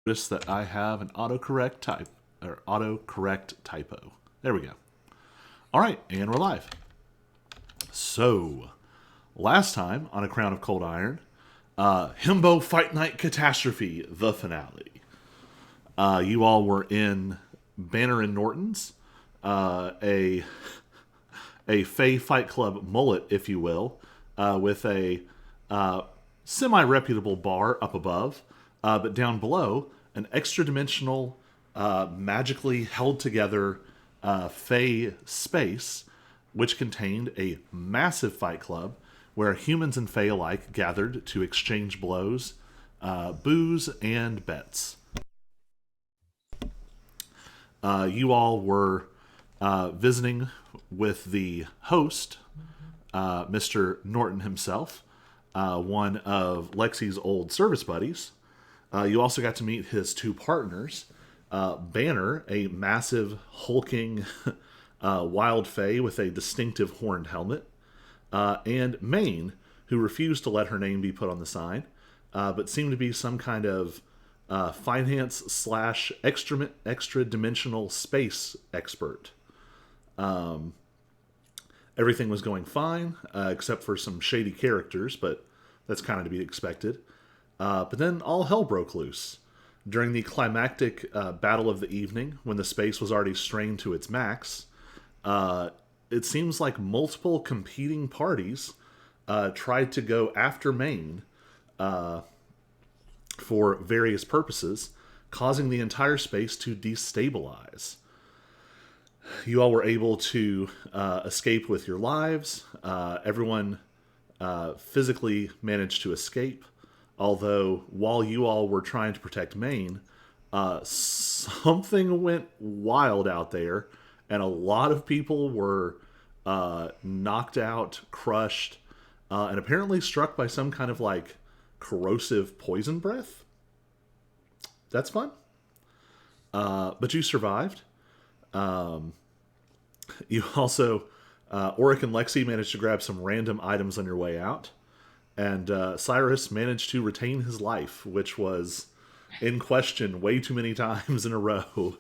Notice that I have an autocorrect typo. There we go. All right, and we're live. So, last time on A Crown of Cold Iron, Himbo Fight Night Catastrophe, the finale. You all were in Banner and Norton's, a Fey Fight Club mullet, if you will, with a semi-reputable bar up above, but down below, an extra-dimensional, magically held-together Fey space, which contained a massive fight club where humans and Fey alike gathered to exchange blows, booze, and bets. You all were visiting with the host, Mr. Norton himself, one of Lexi's old service buddies. You also got to meet his two partners, Banner, a massive, hulking wild Fey with a distinctive horned helmet, and Maine, who refused to let her name be put on the sign, but seemed to be some kind of finance slash extra dimensional space expert. Everything was going fine, except for some shady characters, but that's kind of to be expected. But then all hell broke loose. During the climactic battle of the evening, when the space was already strained to its max, it seems like multiple competing parties tried to go after Maine for various purposes, causing the entire space to destabilize. You all were able to escape with your lives. Everyone physically managed to escape, although while you all were trying to protect Maine, something went wild out there, and a lot of people were knocked out, crushed, and apparently struck by some kind of like corrosive poison breath. That's fun. But you survived. You also, Oric and Lexi managed to grab some random items on your way out. And Cyrus managed to retain his life, which was in question way too many times in a row.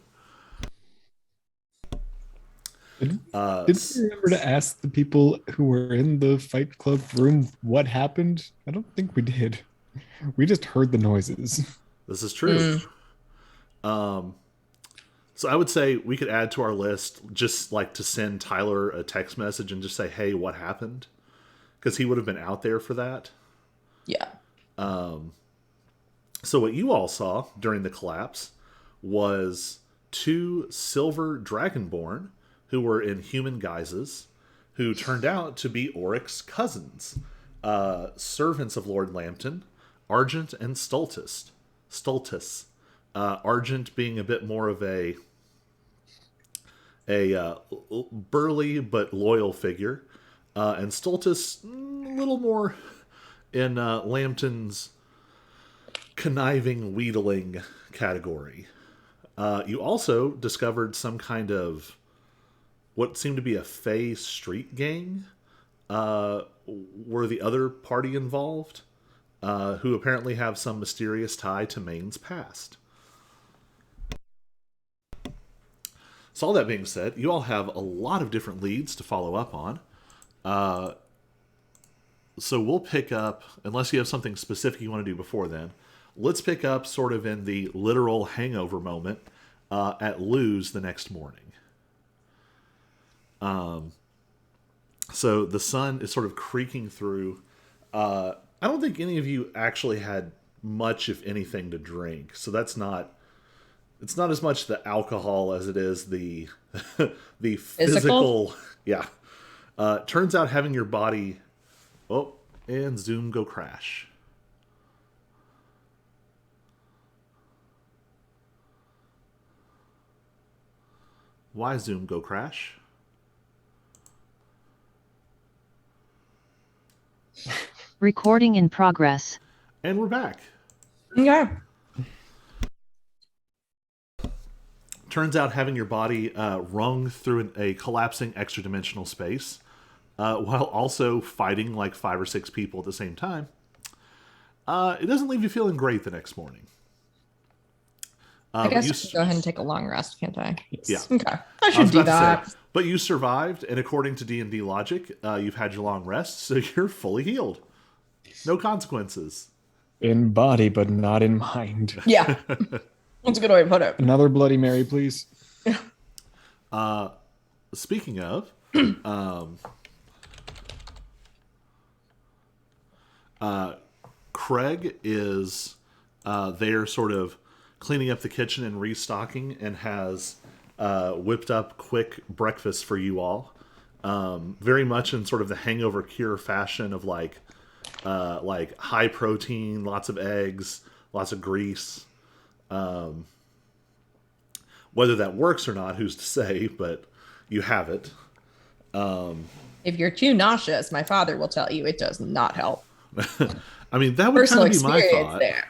Did we remember to ask the people who were in the Fight Club room what happened? I don't think we did. We just heard the noises. This is true. So I would say we could add to our list just like to send Tyler a text message and just say, hey, what happened? Because he would have been out there for that. Yeah. So what you all saw during the collapse was two silver dragonborn who were in human guises, who turned out to be Oric's cousins, servants of Lord Lambton, Argent and Stultus. Argent being a bit more of a burly but loyal figure, and Stultus a little more in Lambton's conniving, wheedling category. You also discovered some kind of what seemed to be a Fey street gang. Were the other party involved, who apparently have some mysterious tie to Maine's past. So all that being said, you all have a lot of different leads to follow up on. So we'll pick up, unless you have something specific you want to do before then, let's pick up sort of in the literal hangover moment at Lou's the next morning. So the sun is sort of creaking through. I don't think any of you actually had much, if anything, to drink. So that's not... It's not as much the alcohol as it is the the physical. Yeah. Turns out having your body... Oh, and Zoom go crash. Why Zoom go crash? Recording in progress. And we're back. Yeah. Turns out having your body wrung through a collapsing extra-dimensional space, while also fighting like 5 or 6 people at the same time, it doesn't leave you feeling great the next morning. I but guess you I can go ahead and take a long rest, can't I? Yeah. Okay. I I should was do about that. to say, but you survived, and according to D&D logic, you've had your long rest, so you're fully healed. No consequences. In body, but not in mind. Yeah. That's a good way to put it. Another Bloody Mary, please. Speaking of, Craig is there sort of cleaning up the kitchen and restocking and has whipped up quick breakfast for you all. Very much in sort of the hangover cure fashion of like high protein, lots of eggs, lots of grease. Whether that works or not, who's to say, but you have it. If you're too nauseous, my father will tell you it does not help. I mean, that would Personal kind of be my experience thought. there.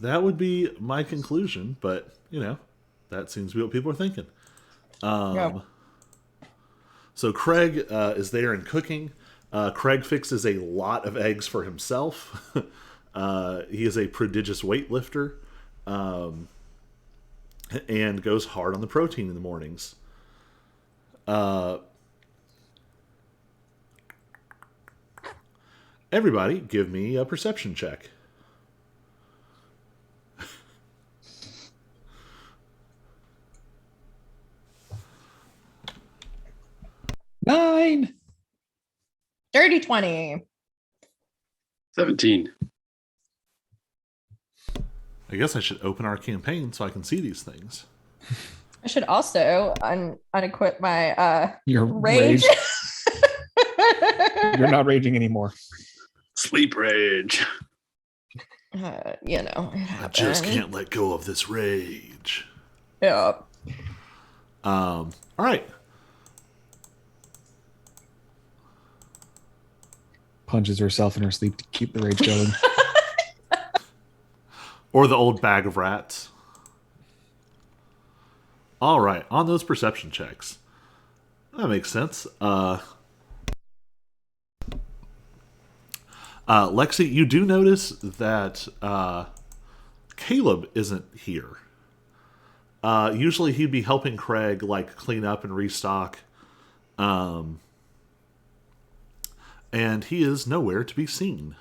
That would be my conclusion, but, that seems to be what people are thinking. Yeah. So Craig is there and cooking. Craig fixes a lot of eggs for himself. He is a prodigious weightlifter and goes hard on the protein in the mornings. Everybody, give me a perception check. Nine. Dirty 20. 17. I guess I should open our campaign so I can see these things. I should also unequip my Your rage. You're not raging anymore. Sleep rage. It I just happened. can't let go of this rage. Yeah. All right. Punches herself in her sleep to keep the rage going. Or the old bag of rats. All right, on those perception checks. That makes sense. Lexi, you do notice that Caleb isn't here. Usually he'd be helping Craig clean up and restock. And he is nowhere to be seen.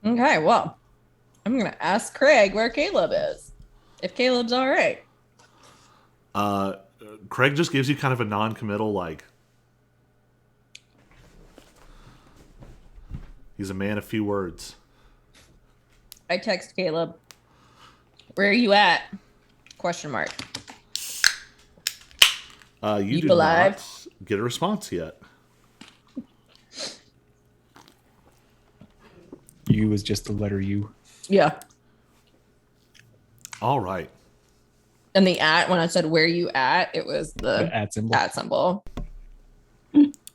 Okay, well, I'm going to ask Craig where Caleb is. If Caleb's all right. Craig just gives you kind of a non-committal, he's a man of few words. I text Caleb, where are you at? Question mark. You Keep do alive. not get a response yet. U is just the letter U. Yeah. All right. And the at, when I said where you at, it was The the at symbol. at symbol.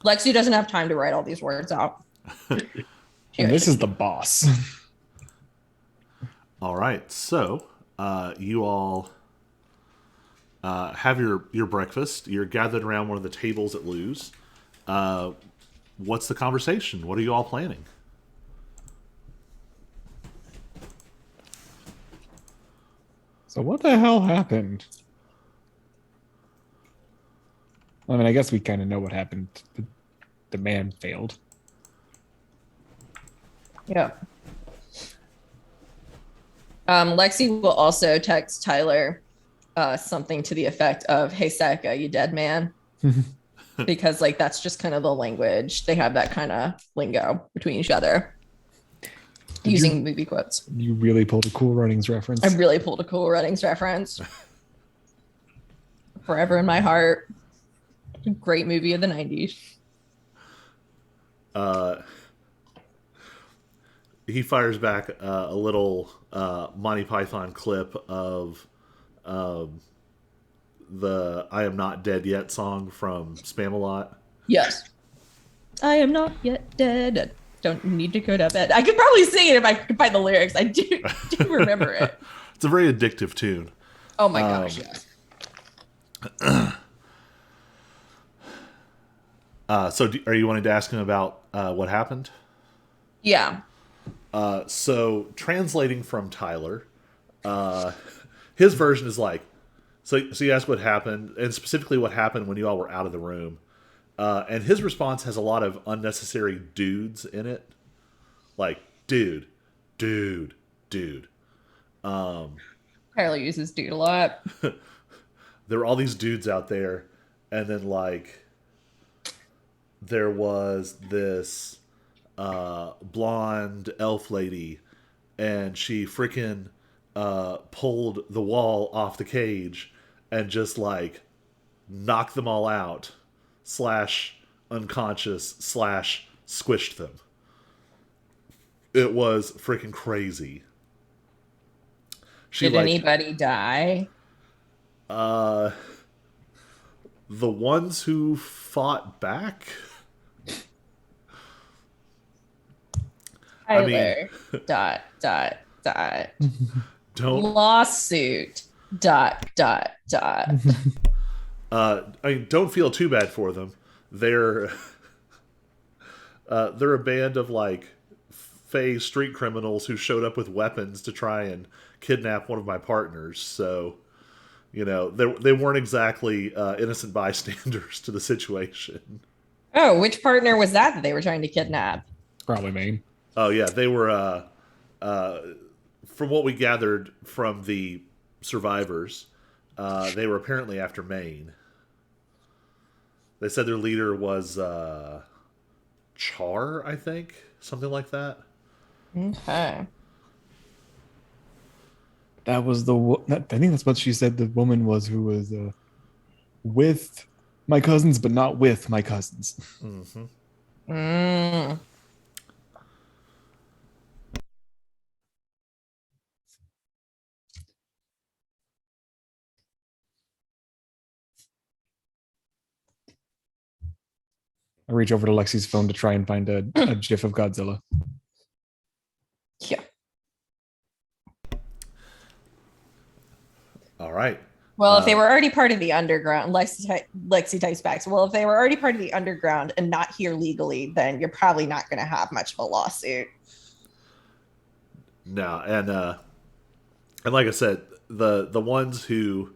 Lexi doesn't have time to write all these words out. And this is the boss. All right. So, you all have your breakfast. You're gathered around one of the tables at Lou's. What's the conversation? What are you all planning? So what the hell happened? I mean, I guess we kind of know what happened. The man failed. Yeah. Lexi will also text Tyler something to the effect of, "Hey, Seka, you dead man?" Because that's just kind of the language. They have that kind of lingo between each other. Using movie quotes. You really pulled a Cool Runnings reference. I really pulled a Cool Runnings reference. Forever in my heart. Great movie of the 90s. He fires back a little Monty Python clip of the "I Am Not Dead Yet" song from Spamalot. Yes. I am not yet dead. Don't need to go to bed. I could probably sing it if I could find the lyrics. I do remember it. It's a very addictive tune. Oh my gosh, yes. So are you wanting to ask him about what happened? Yeah. So translating from Tyler, his version is like, so you ask what happened, and specifically what happened when you all were out of the room. And his response has a lot of unnecessary dudes in it. Like, dude, dude, dude. Tyler uses dude a lot. There were all these dudes out there, and then like there was this blonde elf lady, and she freaking pulled the wall off the cage and just like knocked them all out, slash unconscious, slash squished them. It was freaking crazy. Did anybody die? The ones who fought back. Tyler. Dot dot dot. Don't Lawsuit. Dot dot dot. I mean, don't feel too bad for them. They're a band of like fey street criminals who showed up with weapons to try and kidnap one of my partners. So, you know, they weren't exactly innocent bystanders to the situation. Oh, which partner was that they were trying to kidnap? Probably Maine. Oh yeah, they were. From what we gathered from the survivors, they were apparently after Maine. They said their leader was Char, I think, something like that. Okay. That was I think that's what she said. The woman was who was with my cousins, but not with my cousins. Mm-hmm. Mm. I reach over to Lexi's phone to try and find a GIF of Godzilla. Yeah. All right. Well, if they were already part of the underground, Lexi types back. So, well, if they were already part of the underground and not here legally, then you're probably not going to have much of a lawsuit. No, and like I said, the ones who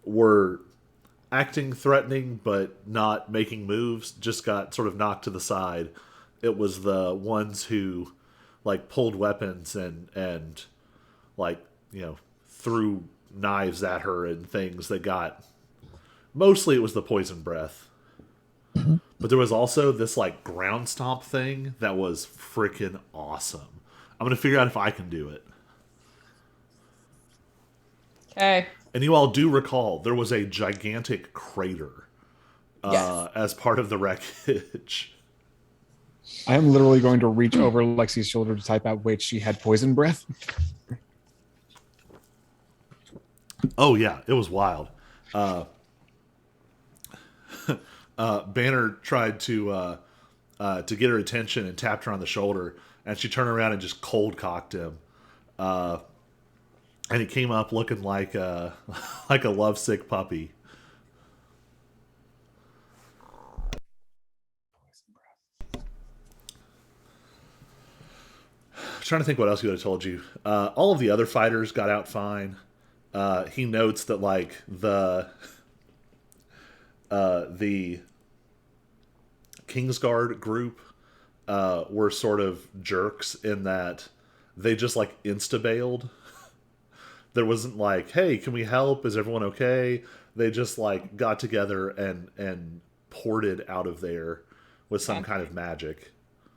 were acting threatening but not making moves just got sort of knocked to the side. It was the ones who like pulled weapons and like, you know, threw knives at her and things that got, mostly it was the poison breath. But there was also this like ground stomp thing that was freaking awesome. I'm gonna figure out if I can do it. Okay. And you all do recall there was a gigantic crater Yes. as part of the wreckage. I am literally going to reach over Lexi's shoulder to type out, wait, she had poison breath? Oh yeah, it was wild. Banner tried to get her attention and tapped her on the shoulder, and she turned around and just cold cocked him. And he came up looking like a lovesick puppy. Trying to think what else he would have told you. All of the other fighters got out fine. He notes that like the Kingsguard group were sort of jerks in that they just like insta-bailed. There wasn't like, hey, can we help? Is everyone okay? They just like got together and ported out of there with some kind of magic.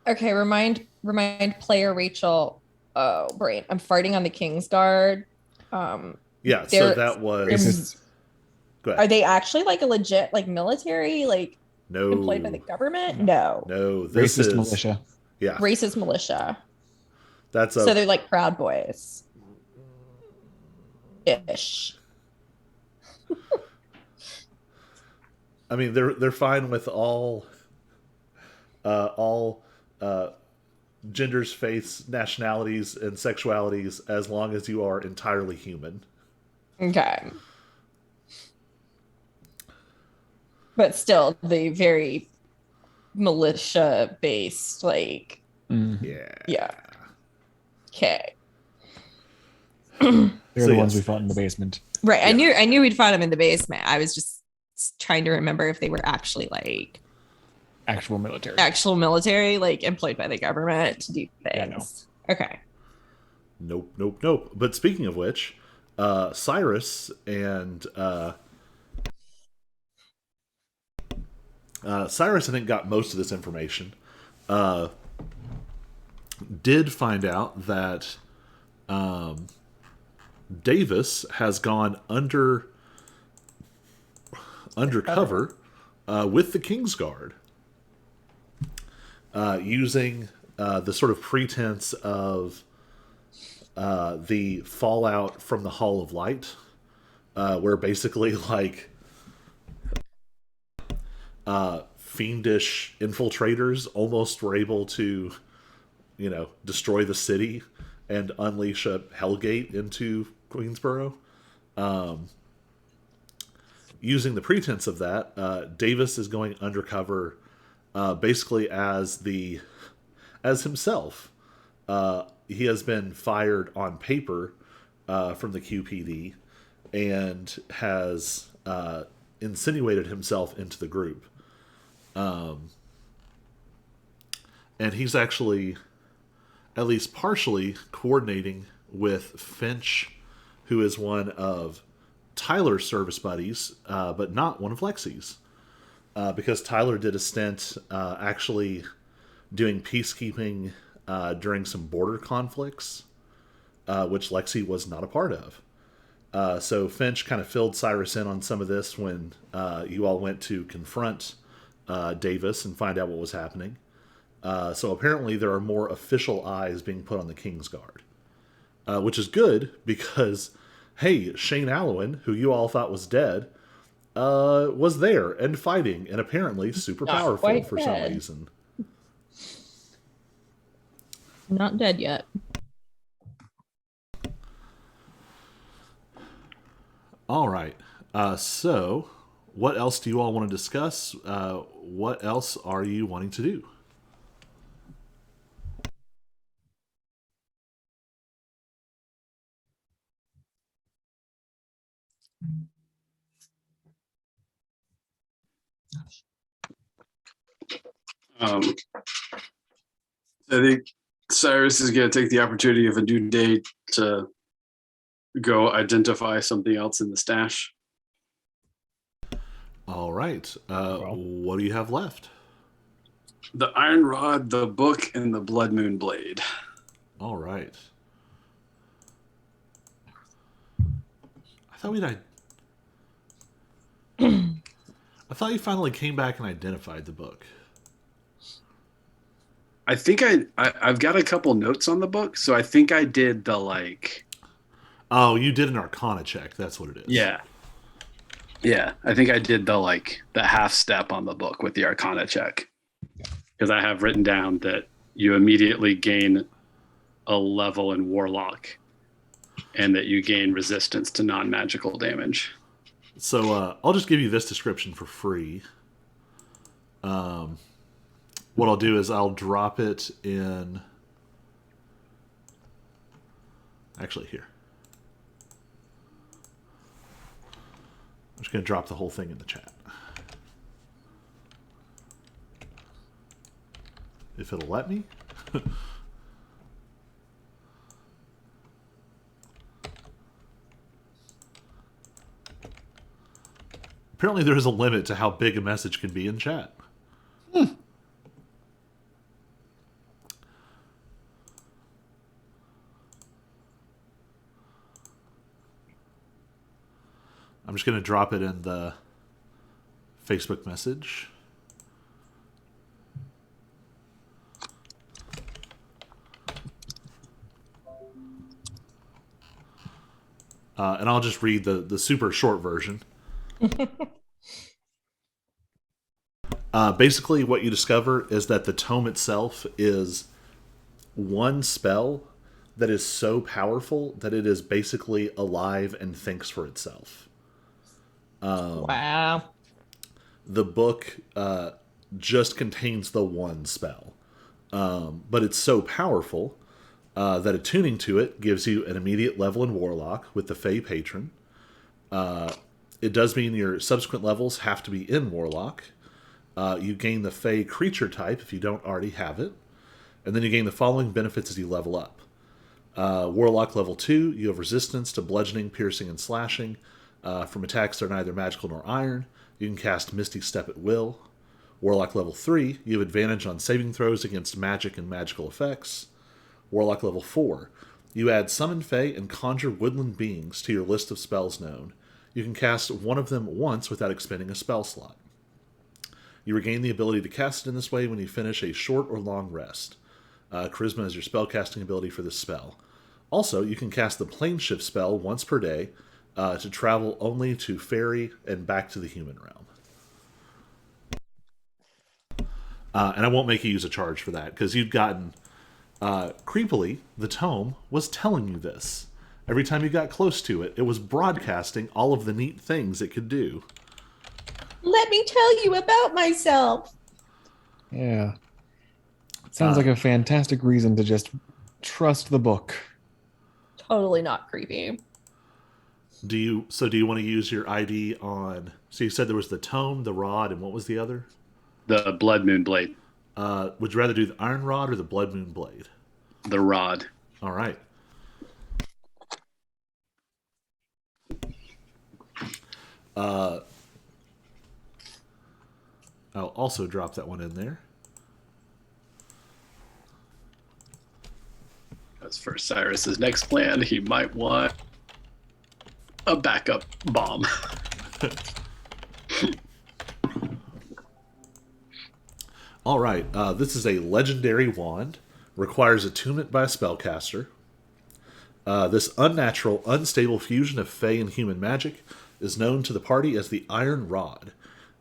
Okay, remind player Rachel. Oh, brain. I'm farting on the Kingsguard. Yeah, so that was. Go ahead. Are they actually like a legit like military like No. employed by the government? No. No, this Racist is militia. Yeah, Racist militia. that's So they're like Proud Boys. Ish. I mean, they're fine with all genders, faiths, nationalities, and sexualities as long as you are entirely human. Okay. But still, the very militia based, like Yeah. Yeah. Okay. They're So, the ones yes. we fought in the basement. Right. Yeah. I knew we'd find them in the basement. I was just trying to remember if they were actually like Actual military. actual military, like employed by the government to do things. Yeah, no. Okay. Nope. But speaking of which, Cyrus and Cyrus, I think, got most of this information. Did find out that Davis has gone undercover with the Kingsguard, using the sort of pretense of the fallout from the Hall of Light, where basically like fiendish infiltrators almost were able to, destroy the city and unleash a hellgate into Queensboro. Using the pretense of that, Davis is going undercover, basically as himself. He has been fired on paper from the QPD and has insinuated himself into the group. And he's actually, at least partially, coordinating with Finch, who is one of Tyler's service buddies, but not one of Lexi's. Because Tyler did a stint actually doing peacekeeping during some border conflicts, which Lexi was not a part of. So Finch kind of filled Cyrus in on some of this when you all went to confront Davis and find out what was happening. So apparently there are more official eyes being put on the Kingsguard, which is good because, hey, Shane Allowan, who you all thought was dead, was there and fighting and apparently super Not powerful quite for some dead. reason. Not dead yet. All right. So what else do you all want to discuss? What else are you wanting to do? I think Cyrus is going to take the opportunity of a due date to go identify something else in the stash. All right. What do you have left? The iron rod, the book, and the blood moon blade. All right. I thought I thought you finally came back and identified the book. I think I've got a couple notes on the book, so I think I did the like. Oh, you did an Arcana check. That's what it is. Yeah. I think I did the half step on the book with the Arcana check, because I have written down that you immediately gain a level in Warlock, and that you gain resistance to non-magical damage. So I'll just give you this description for free. What I'll do is I'll drop it in. Actually, here. I'm just going to drop the whole thing in the chat. If it'll let me. Apparently there is a limit to how big a message can be in chat. I'm just going to drop it in the Facebook message. And I'll just read the super short version. Basically, what you discover is that the tome itself is one spell that is so powerful that it is basically alive and thinks for itself. Wow. The book just contains the one spell. but it's so powerful that attuning to it gives you an immediate level in Warlock with the Fey Patron. It does mean your subsequent levels have to be in Warlock. You gain the Fey creature type if you don't already have it. And then you gain the following benefits as you level up. Warlock level 2, you have resistance to bludgeoning, piercing, and slashing from attacks that are neither magical nor iron. You can cast Misty Step at will. Warlock level 3, you have advantage on saving throws against magic and magical effects. Warlock level 4, you add Summon Fey and Conjure Woodland Beings to your list of spells known. You can cast one of them once without expending a spell slot. You regain the ability to cast it in this way when you finish a short or long rest. Charisma is your spellcasting ability for this spell. Also, you can cast the Plane Shift spell once per day to travel only to Fairy and back to the human realm. And I won't make you use a charge for that, because you've gotten... creepily, the tome was telling you this. Every time you got close to it, it was broadcasting all of the neat things it could do. Let me tell you about myself. Yeah. Sounds like a fantastic reason to just trust the book. Totally not creepy. Do you want to use your ID on... So you said there was the tome, the rod, and what was the other? The Blood Moon Blade. Would you rather do the Iron Rod or the Blood Moon Blade? The rod. All right. I'll also drop that one in there. As for Cyrus's next plan, he might want a backup bomb. All right. This is a legendary wand. Requires attunement by a spellcaster. This unnatural, unstable fusion of Fey and human magic is known to the party as the Iron Rod.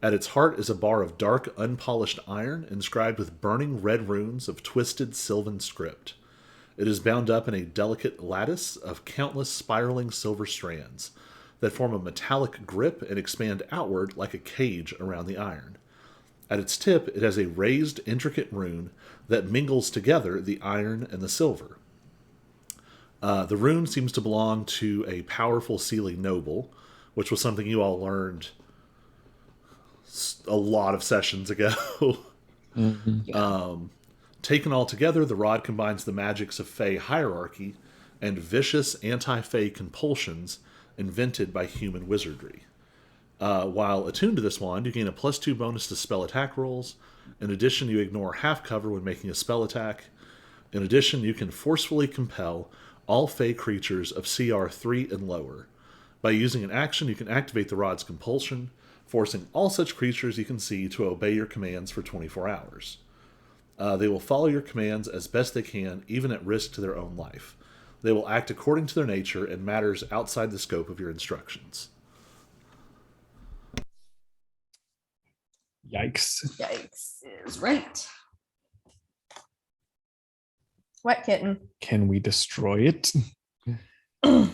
At its heart is a bar of dark, unpolished iron inscribed with burning red runes of twisted sylvan script. It is bound up in a delicate lattice of countless spiraling silver strands that form a metallic grip and expand outward like a cage around the iron. At its tip, it has a raised, intricate rune that mingles together the iron and the silver. The rune seems to belong to a powerful Seelie noble, which was something you all learned a lot of sessions ago. Mm-hmm. Taken all together, the rod combines the magics of Fey hierarchy and vicious anti-Fey compulsions invented by human wizardry. While attuned to this wand, you gain a +2 bonus to spell attack rolls. In addition, you ignore half cover when making a spell attack. In addition, you can forcefully compel all Fey creatures of CR 3 and lower. By using an action, you can activate the rod's compulsion, forcing all such creatures you can see to obey your commands for 24 hours. They will follow your commands as best they can, even at risk to their own life. They will act according to their nature in matters outside the scope of your instructions. Yikes. Yikes is right. What kitten? Can we destroy it? Give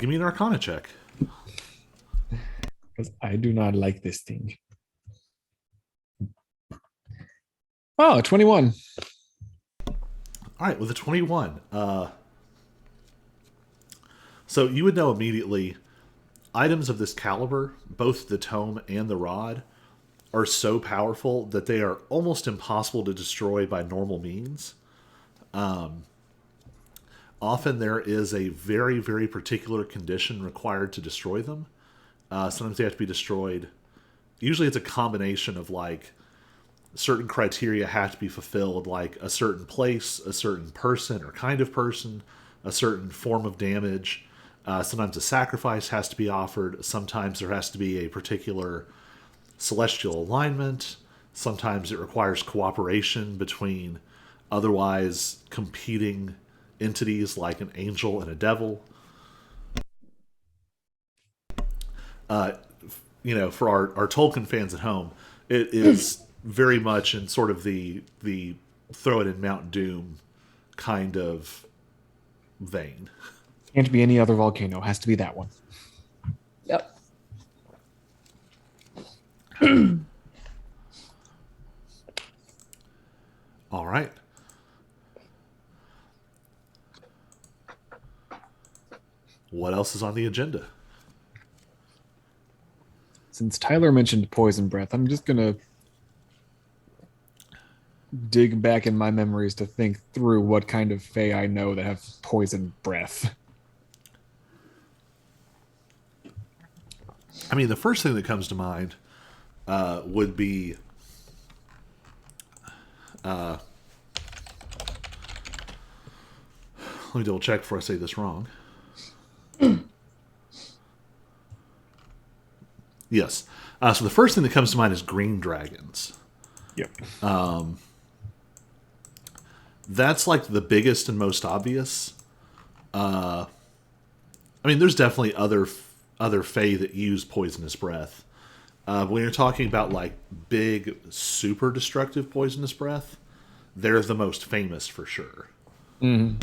me an Arcana check. Because I do not like this thing. Oh, 21. All right, with a 21. So you would know immediately, items of this caliber, both the tome and the rod, are so powerful that they are almost impossible to destroy by normal means. Often there is a very, very particular condition required to destroy them. Sometimes they have to be destroyed. Usually it's a combination of like certain criteria have to be fulfilled, like a certain place, a certain person or kind of person, a certain form of damage. Sometimes a sacrifice has to be offered. Sometimes there has to be a particular celestial alignment. Sometimes it requires cooperation between otherwise competing entities like an angel and a devil. For our Tolkien fans at home, it is very much in sort of the throw it in Mount Doom kind of vein. Can't be any other volcano. Has to be that one. Yep. All right. What else is on the agenda? Since Tyler mentioned poison breath, I'm just gonna dig back in my memories to think through what kind of fae I know that have poison breath. I mean, the first thing that comes to mind would be let me double check before I say this wrong. Yes. So the first thing that comes to mind is green dragons. Yep. That's like the biggest and most obvious. I mean, there's definitely other fae that use poisonous breath. When you're talking about like big, super destructive poisonous breath, they're the most famous for sure. Mm-hmm.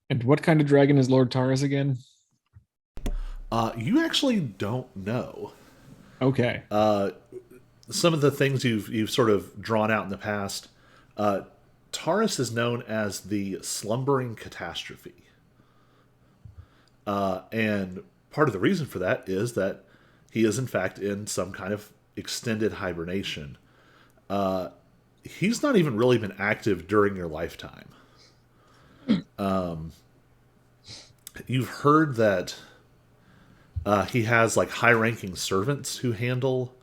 And what kind of dragon is Lord Taurus again? You actually don't know. Okay. Some of the things you've sort of drawn out in the past, Taurus is known as the Slumbering Catastrophe. And part of the reason for that is that he is, in fact, in some kind of extended hibernation. He's not even really been active during your lifetime. You've heard that he has like high-ranking servants who handle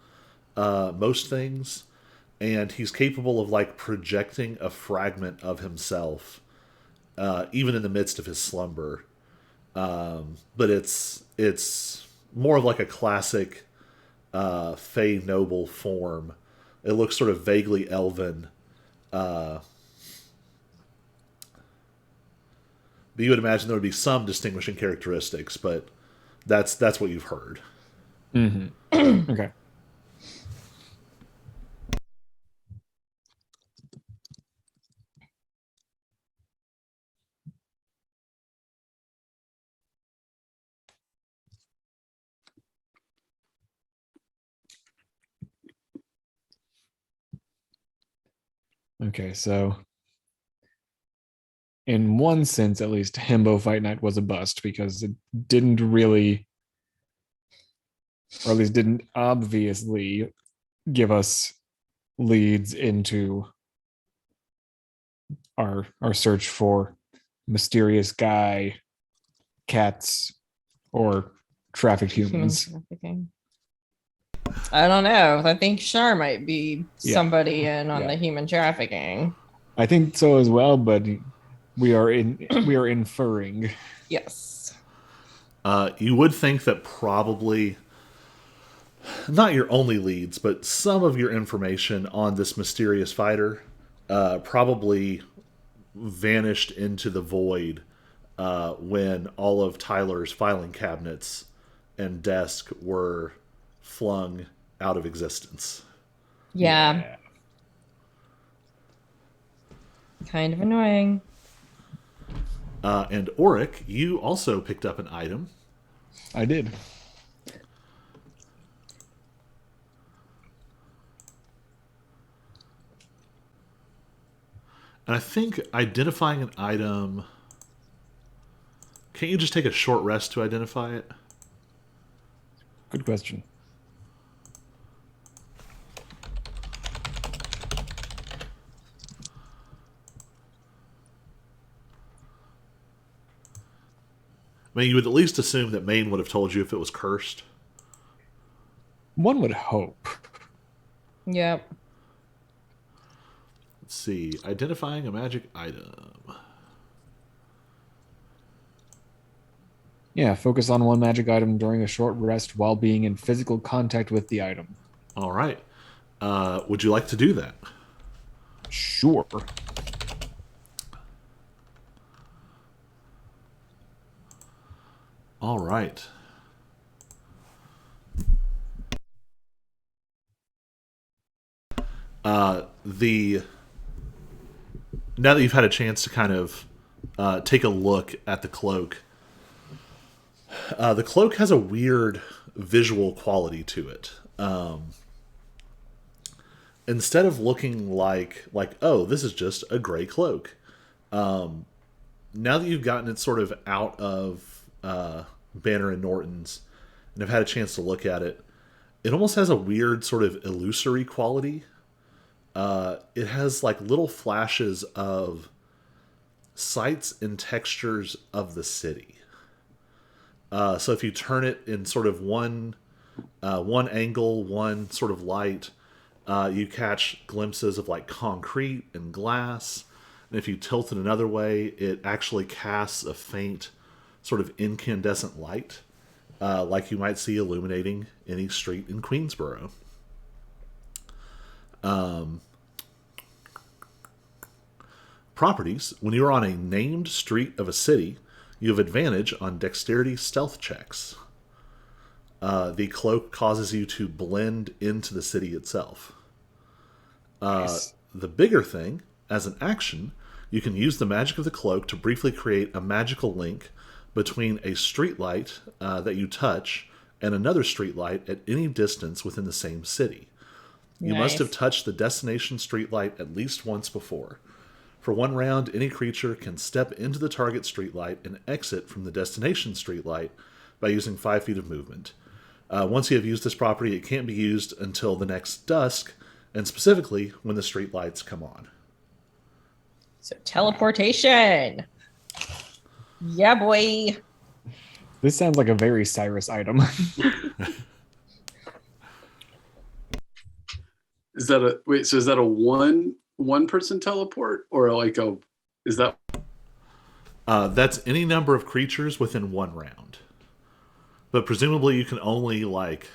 most things, and he's capable of like projecting a fragment of himself, even in the midst of his slumber. But it's more of like a classic Fey noble form. It looks sort of vaguely elven. But you would imagine there would be some distinguishing characteristics, but that's what you've heard. Mm-hmm. Okay. Okay, so in one sense, at least, Himbo Fight Night was a bust because it didn't really, or at least didn't obviously give us leads into our search for mysterious guy, cats, or trafficked humans. Trafficking. I don't know. I think Shar might be somebody in on the human trafficking. I think so as well, but we are inferring. Yes. You would think that probably not your only leads, but some of your information on this mysterious fighter probably vanished into the void when all of Tyler's filing cabinets and desk were flung out of existence. Yeah. Kind of annoying. And Auric, you also picked up an item. I did. And I think identifying an item... Can't you just take a short rest to identify it? Good question. I mean, you would at least assume that Maine would have told you if it was cursed. One would hope. Yep. Let's see. Identifying a magic item. Yeah, focus on one magic item during a short rest while being in physical contact with the item. All right. Would you like to do that? Sure. All right. Now that you've had a chance to kind of take a look at the cloak has a weird visual quality to it. instead of looking like oh, this is just a gray cloak, now that you've gotten it sort of out of Banner and Norton's and have had a chance to look at it, it almost has a weird sort of illusory quality. It has like little flashes of sights and textures of the city. So if you turn it in sort of one angle, one sort of light, you catch glimpses of like concrete and glass. And if you tilt it another way, it actually casts a faint sort of incandescent light, like you might see illuminating any street in Queensboro. Properties. When you are on a named street of a city, you have advantage on dexterity stealth checks. The cloak causes you to blend into the city itself. Nice. The bigger thing, as an action, you can use the magic of the cloak to briefly create a magical link between a streetlight that you touch and another streetlight at any distance within the same city. You must have touched the destination streetlight at least once before. For one round, any creature can step into the target streetlight and exit from the destination streetlight by using 5 feet of movement. Once you have used this property, it can't be used until the next dusk, and specifically when the streetlights come on. So teleportation. Yeah, boy. This sounds like a very Cyrus item. Is that a wait? So is that a one person teleport, or like a? Is that? That's any number of creatures within one round. But presumably you can only like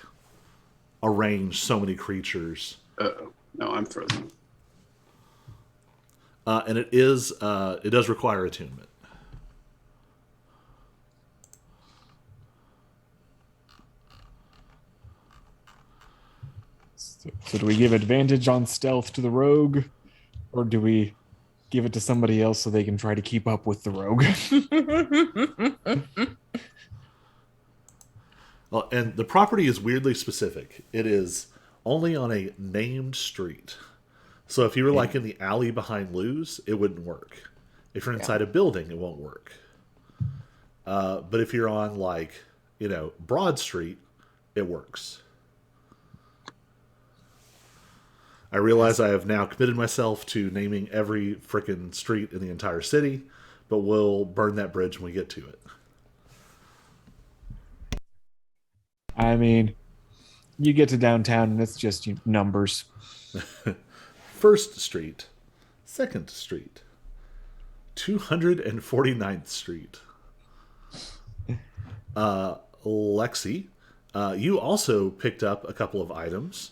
arrange so many creatures. No, I'm frozen. And it does require attunement. So do we give advantage on stealth to the rogue, or do we give it to somebody else so they can try to keep up with the rogue? Well, and the property is weirdly specific. It is only on a named street. So if you were like in the alley behind Lou's, it wouldn't work. If you're inside a building, it won't work. But if you're on like, Broad Street, it works. I realize I have now committed myself to naming every frickin' street in the entire city, but we'll burn that bridge when we get to it. I mean, you get to downtown and it's just numbers. First Street, Second Street, 249th Street. Lexi, you also picked up a couple of items.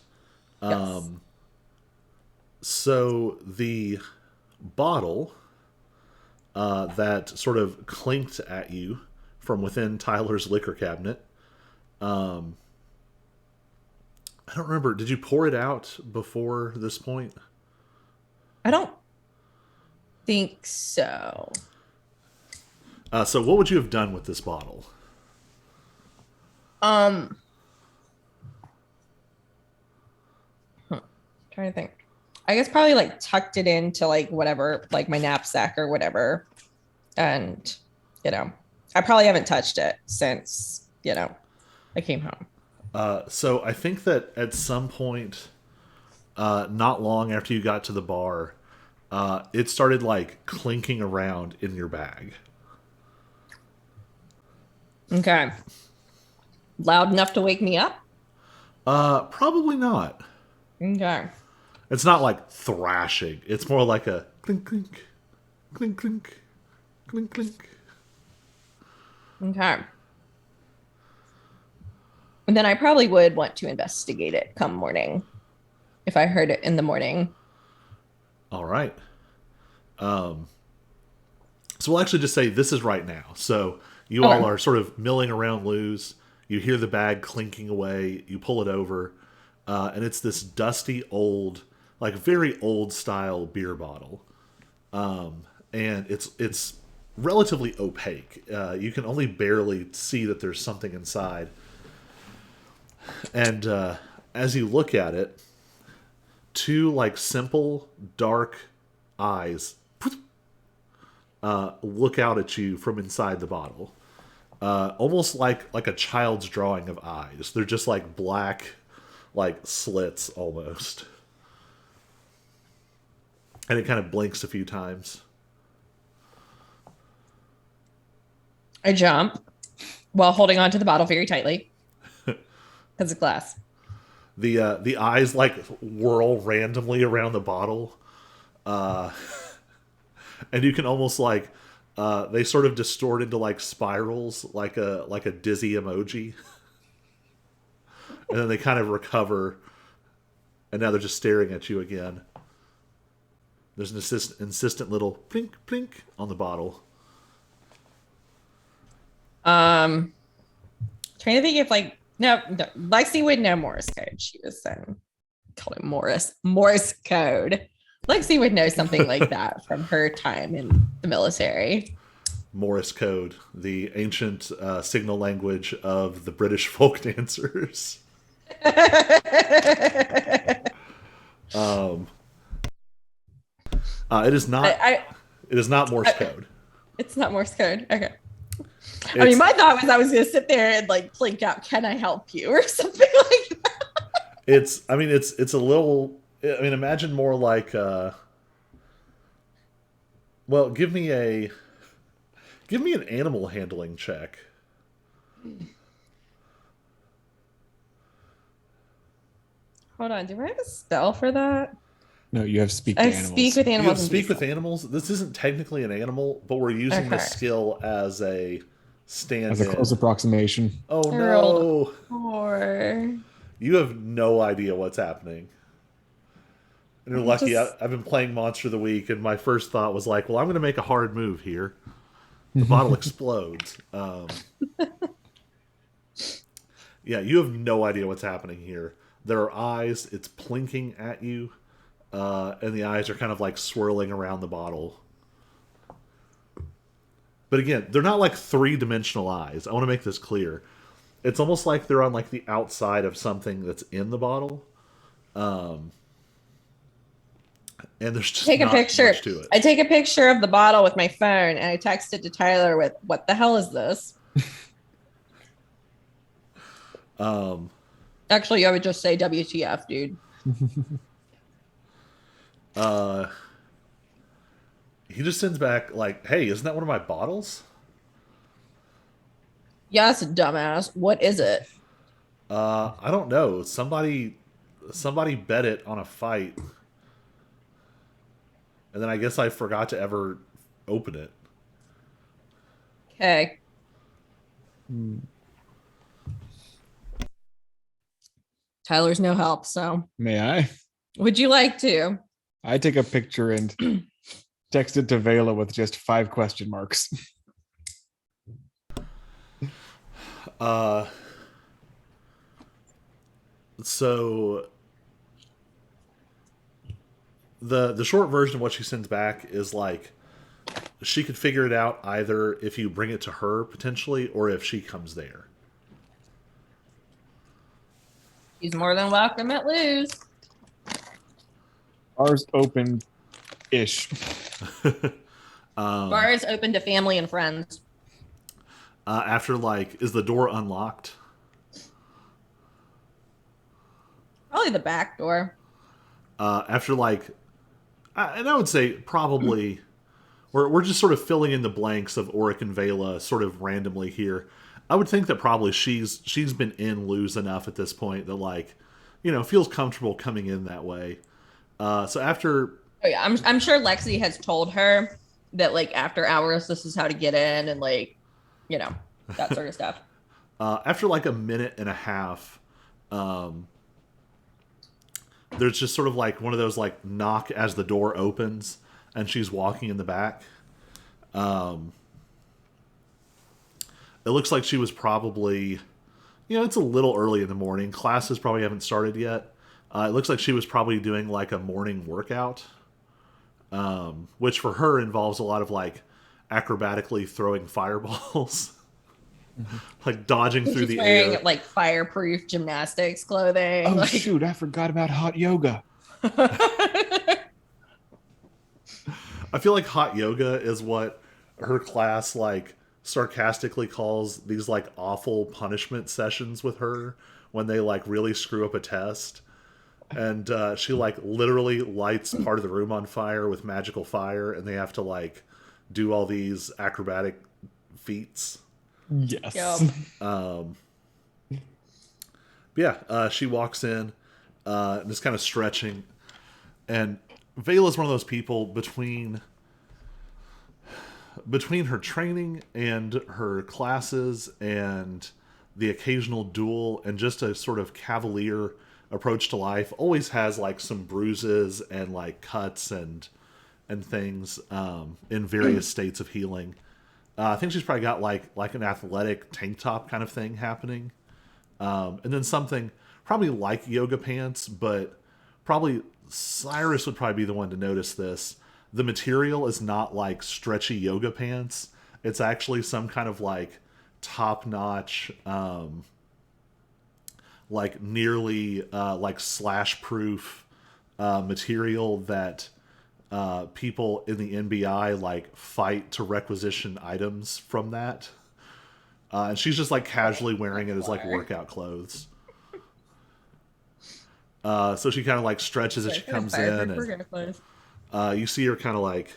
Yes. So the bottle that sort of clinked at you from within Tyler's liquor cabinet, I don't remember. Did you pour it out before this point? I don't think so. So what would you have done with this bottle? Trying to think. I guess probably like tucked it into like whatever, like my knapsack or whatever. And, I probably haven't touched it since, I came home. So I think that at some point, not long after you got to the bar, it started like clinking around in your bag. Okay. Loud enough to wake me up? Probably not. Okay. It's not like thrashing. It's more like a clink, clink, clink, clink, clink, clink. Okay. And then I probably would want to investigate it come morning if I heard it in the morning. All right. So we'll actually just say this is right now. So you all are sort of milling around Lou's. You hear the bag clinking away. You pull it over. And it's this dusty old, like very old style beer bottle. And it's relatively opaque. You can only barely see that there's something inside. And as you look at it, two like simple dark eyes look out at you from inside the bottle, almost like a child's drawing of eyes. They're just like black, like slits almost, and it kind of blinks a few times. I jump while holding onto the bottle very tightly because it's glass. The eyes like whirl randomly around the bottle, and you can almost like they sort of distort into like spirals, like a dizzy emoji, and then they kind of recover, and now they're just staring at you again. There's an insistent little plink plink on the bottle. Trying to think if like no, Lexi would know Morse code. She was called it Morse code. Lexi would know something like that from her time in the military. Morse code, the ancient signal language of the British folk dancers. It is not. It is not Morse code. It's not Morse code. Okay. I mean, my thought was I was going to sit there and like blink out, "Can I help you?" or something like that. It's a little. I mean, imagine more like. Well, give me an animal handling check. Hold on, do I have a spell for that? No, you have speak to I animals. speak with You animals. have and speak with beasts. animals. This isn't technically an animal, but we're using the skill as a stand-in. As a close approximation. Oh I rolled no! 4. You have no idea what's happening. And you're lucky. I've been playing Monster of the Week, and my first thought was like, well, I'm going to make a hard move here. The bottle explodes. Yeah, you have no idea what's happening here. There are eyes. It's plinking at you. And the eyes are kind of like swirling around the bottle. But again, they're not like three-dimensional eyes. I want to make this clear. It's almost like they're on like the outside of something that's in the bottle. And there's just Take a not picture. much to it. I take a picture of the bottle with my phone and I text it to Tyler with, "What the hell is this?" Actually, I would just say WTF, dude. He just sends back like, "Hey, isn't that one of my bottles?" Yes, dumbass. What is it? I don't know. Somebody bet it on a fight. And then I guess I forgot to ever open it. Okay. Tyler's no help, so May I? would you like to? I take a picture and text it to Vela with just 5 question marks. So the short version of what she sends back is like she could figure it out either if you bring it to her potentially or if she comes there. He's more than welcome at Lou's. Ours open-ish. Bar is open to family and friends. After like, is the door unlocked? Probably the back door. After like, and I would say probably, we're just sort of filling in the blanks of Auric and Vela sort of randomly here. I would think that probably she's been in Luz enough at this point that like, feels comfortable coming in that way. So after, Oh yeah, I'm sure Lexi has told her that like after hours this is how to get in and like, that sort of stuff. After like a minute and a half, there's just sort of like one of those like knock as the door opens and she's walking in the back. It looks like she was probably, it's a little early in the morning. Classes probably haven't started yet. It looks like she was probably doing like a morning workout, which for her involves a lot of like acrobatically throwing fireballs, like dodging through She's the wearing air. like fireproof gymnastics clothing. Oh, like, shoot. I forgot about hot yoga. I feel like hot yoga is what her class like sarcastically calls these like awful punishment sessions with her when they like really screw up a test. And she like literally lights part of the room on fire with magical fire, and they have to like do all these acrobatic feats. Yes. Yep. She walks in and is kind of stretching, and Vela's one of those people between her training and her classes and the occasional duel and just a sort of cavalier approach to life, always has like some bruises and like cuts and things in various states of healing. I think she's probably got like an athletic tank top kind of thing happening, and then something probably like yoga pants, but probably Cyrus would probably be the one to notice this. The material is not like stretchy yoga pants. It's actually some kind of like top-notch, like nearly like slash-proof material that people in the NBI like fight to requisition items from that. And she's just like casually wearing it as like workout clothes. So she kind of like stretches as she comes in, and you see her kind of like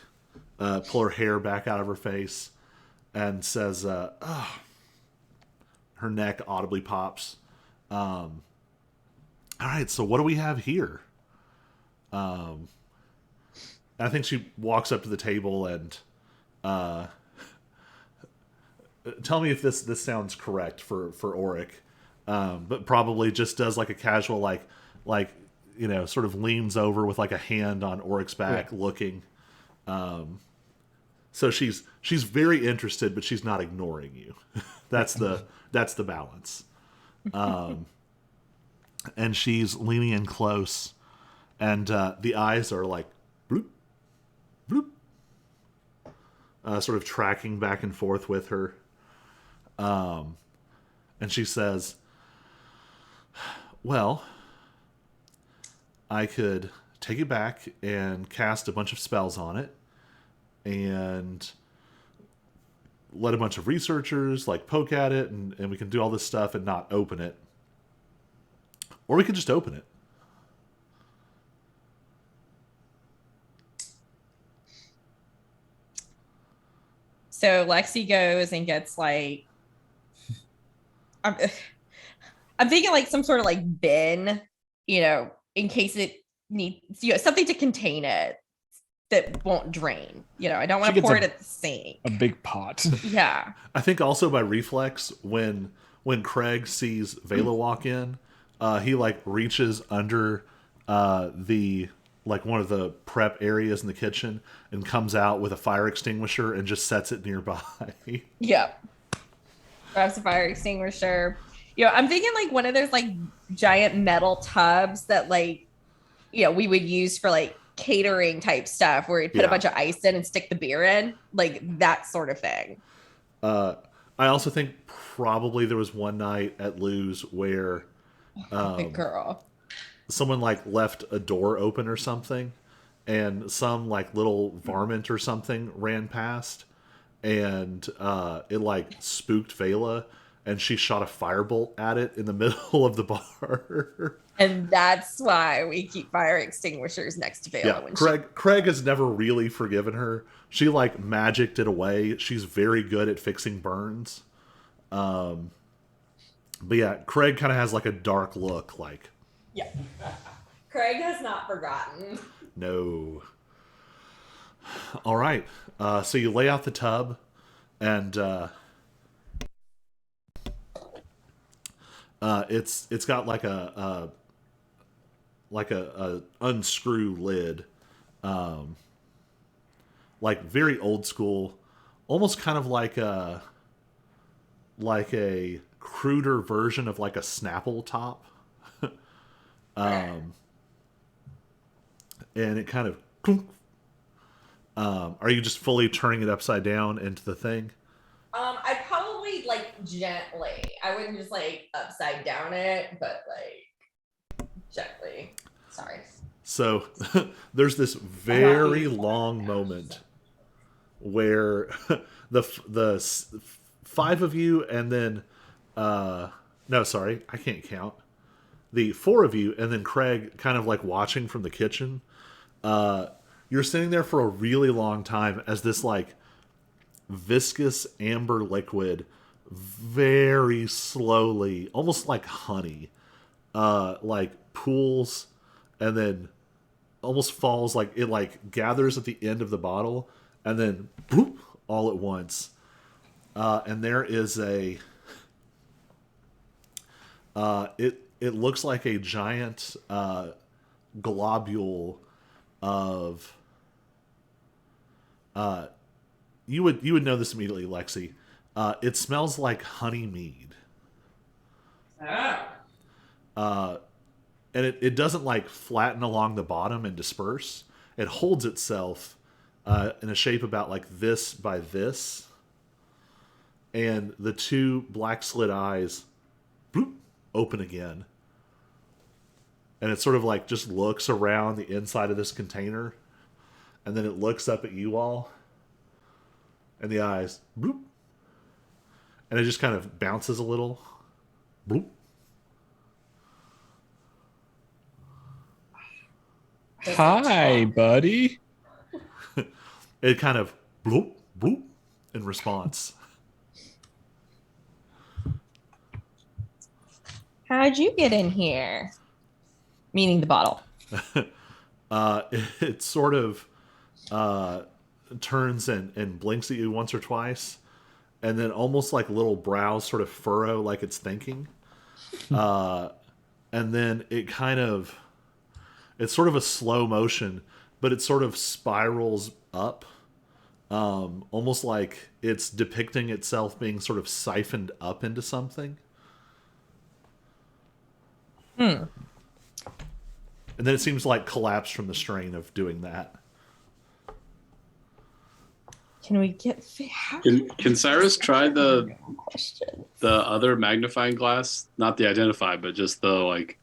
pull her hair back out of her face and says, oh. Her neck audibly pops. All right, so what do we have here? I think she walks up to the table and tell me if this sounds correct for Auric, but probably just does like a casual like sort of leans over with like a hand on Auric's back, looking. So she's very interested, but she's not ignoring you. That's the balance. And she's leaning in close, and the eyes are like bloop, bloop, sort of tracking back and forth with her. And she says, well, I could take it back and cast a bunch of spells on it and let a bunch of researchers like poke at it, and we can do all this stuff and not open it. Or we could just open it. So Lexi goes and gets like, I'm thinking like some sort of like bin, in case it needs, something to contain it that won't drain. I don't want to pour it at the sink. A big pot. Yeah. I think also by reflex, when Craig sees Vela walk in, he like reaches under the like one of the prep areas in the kitchen and comes out with a fire extinguisher and just sets it nearby. Yep. Grabs a fire extinguisher. I'm thinking like one of those like giant metal tubs that like, we would use for like catering type stuff where you put a bunch of ice in and stick the beer in, like that sort of thing. I also think probably there was one night at Lou's where girl, someone like left a door open or something, and some like little varmint or something ran past, and it like spooked Vela, and she shot a firebolt at it in the middle of the bar. And that's why we keep fire extinguishers next to Vela. Yeah, Craig has never really forgiven her. She like magicked it away. She's very good at fixing burns. But yeah, Craig kind of has like a dark look. Like, yeah, Craig has not forgotten. No. All right. So you lay out the tub, and it's got like a unscrew lid, like very old school, almost kind of like a cruder version of like a Snapple top. And it kind of are you just fully turning it upside down into the thing? I'd probably like gently. I wouldn't just like upside down it, but like gently. Sorry. So there's this very long moment where the five of you and then no, sorry, I can't count. The four of you and then Craig kind of like watching from the kitchen. You're sitting there for a really long time as this like viscous amber liquid very slowly, almost like honey, like pools and then almost falls, like it like gathers at the end of the bottle and then boop, all at once. And there is a it looks like a giant globule of you would know this immediately, Lexi. It smells like honey mead. And it doesn't like flatten along the bottom and disperse. It holds itself in a shape about like this by this. And the two black slit eyes bloop, open again. And it sort of like just looks around the inside of this container. And then it looks up at you all. And the eyes bloop. And it just kind of bounces a little. Bloop. Hi, buddy. It kind of bloop, bloop in response. How'd you get in here? Meaning the bottle. It sort of turns and blinks at you once or twice. And then almost like little brows sort of furrow like it's thinking. And then it kind of... It's sort of a slow motion, but it sort of spirals up. Almost like it's depicting itself being sort of siphoned up into something. And then it seems like collapse from the strain of doing that. Can we get... Can Cyrus try the other magnifying glass? Not the identify, but just the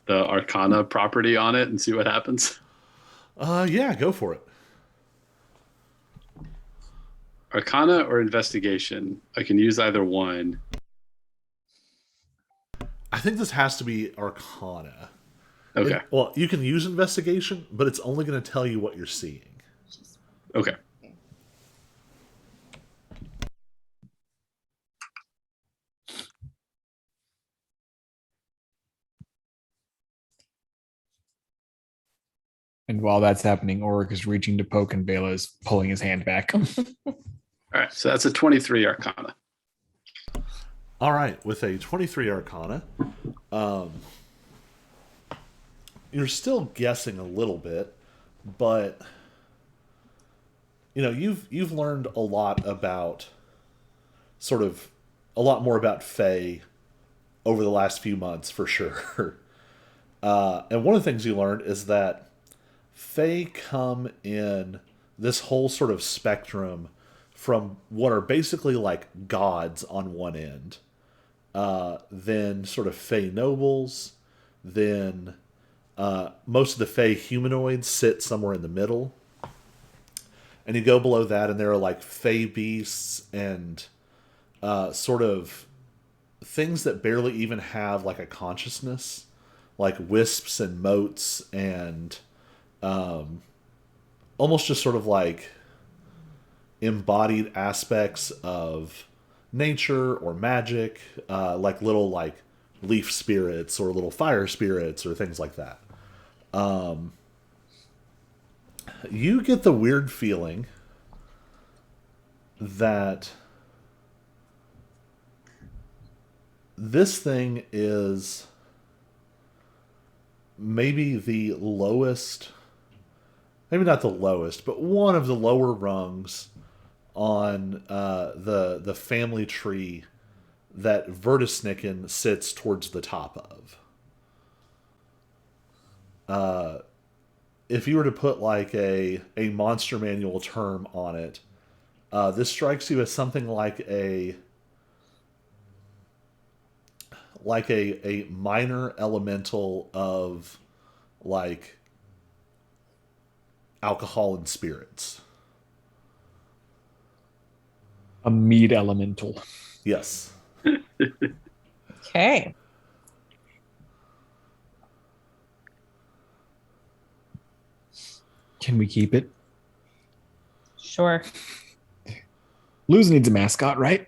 Arcana property on it and see what happens? Yeah, go for it. Arcana or investigation? I can use either one. I think this has to be Arcana. Okay. Well, you can use investigation, but it's only going to tell you what you're seeing. Okay. And while that's happening, Oric is reaching to poke and Bela is pulling his hand back. All right. So that's a 23 Arcana. All right, with a 23 Arcana, you're still guessing a little bit, but you know you've learned a lot about a lot more about Fae over the last few months for sure. And one of the things you learned is that Fae come in this whole sort of spectrum from what are basically like gods on one end, then sort of Fae nobles, then most of the Fae humanoids sit somewhere in the middle. And you go below that and there are like Fae beasts and sort of things that barely even have like a consciousness, like wisps and motes and almost just sort of like embodied aspects of nature or magic, like little like leaf spirits or little fire spirits or things like that. You get the weird feeling that this thing is maybe the lowest, maybe not the lowest, but one of the lower rungs on the family tree that Vertisnicken sits towards the top of. If you were to put like a monster manual term on it, this strikes you as something like a minor elemental of like alcohol and spirits. A mead elemental. Yes. Okay. Can we keep it? Sure. Luz needs a mascot, right?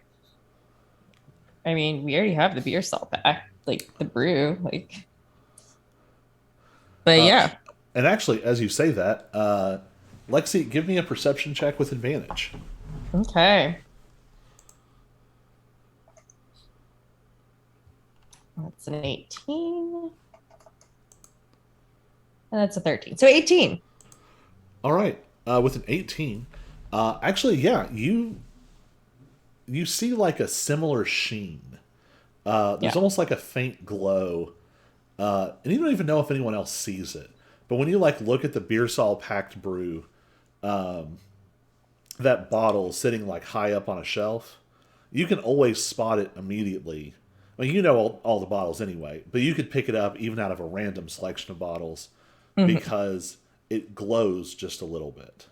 I mean, we already have the beer salt back, like the brew, like. But yeah. And actually, as you say that, Lexi, give me a perception check with advantage. Okay. That's an 18. And that's a 13. So 18. All right. With an 18, actually, yeah, you see like a similar sheen. There's almost like a faint glow, and you don't even know if anyone else sees it. But when you like look at the beer sol packed brew, that bottle sitting like high up on a shelf, you can always spot it immediately. I mean, you know all the bottles anyway, but you could pick it up even out of a random selection of bottles because it glows just a little bit.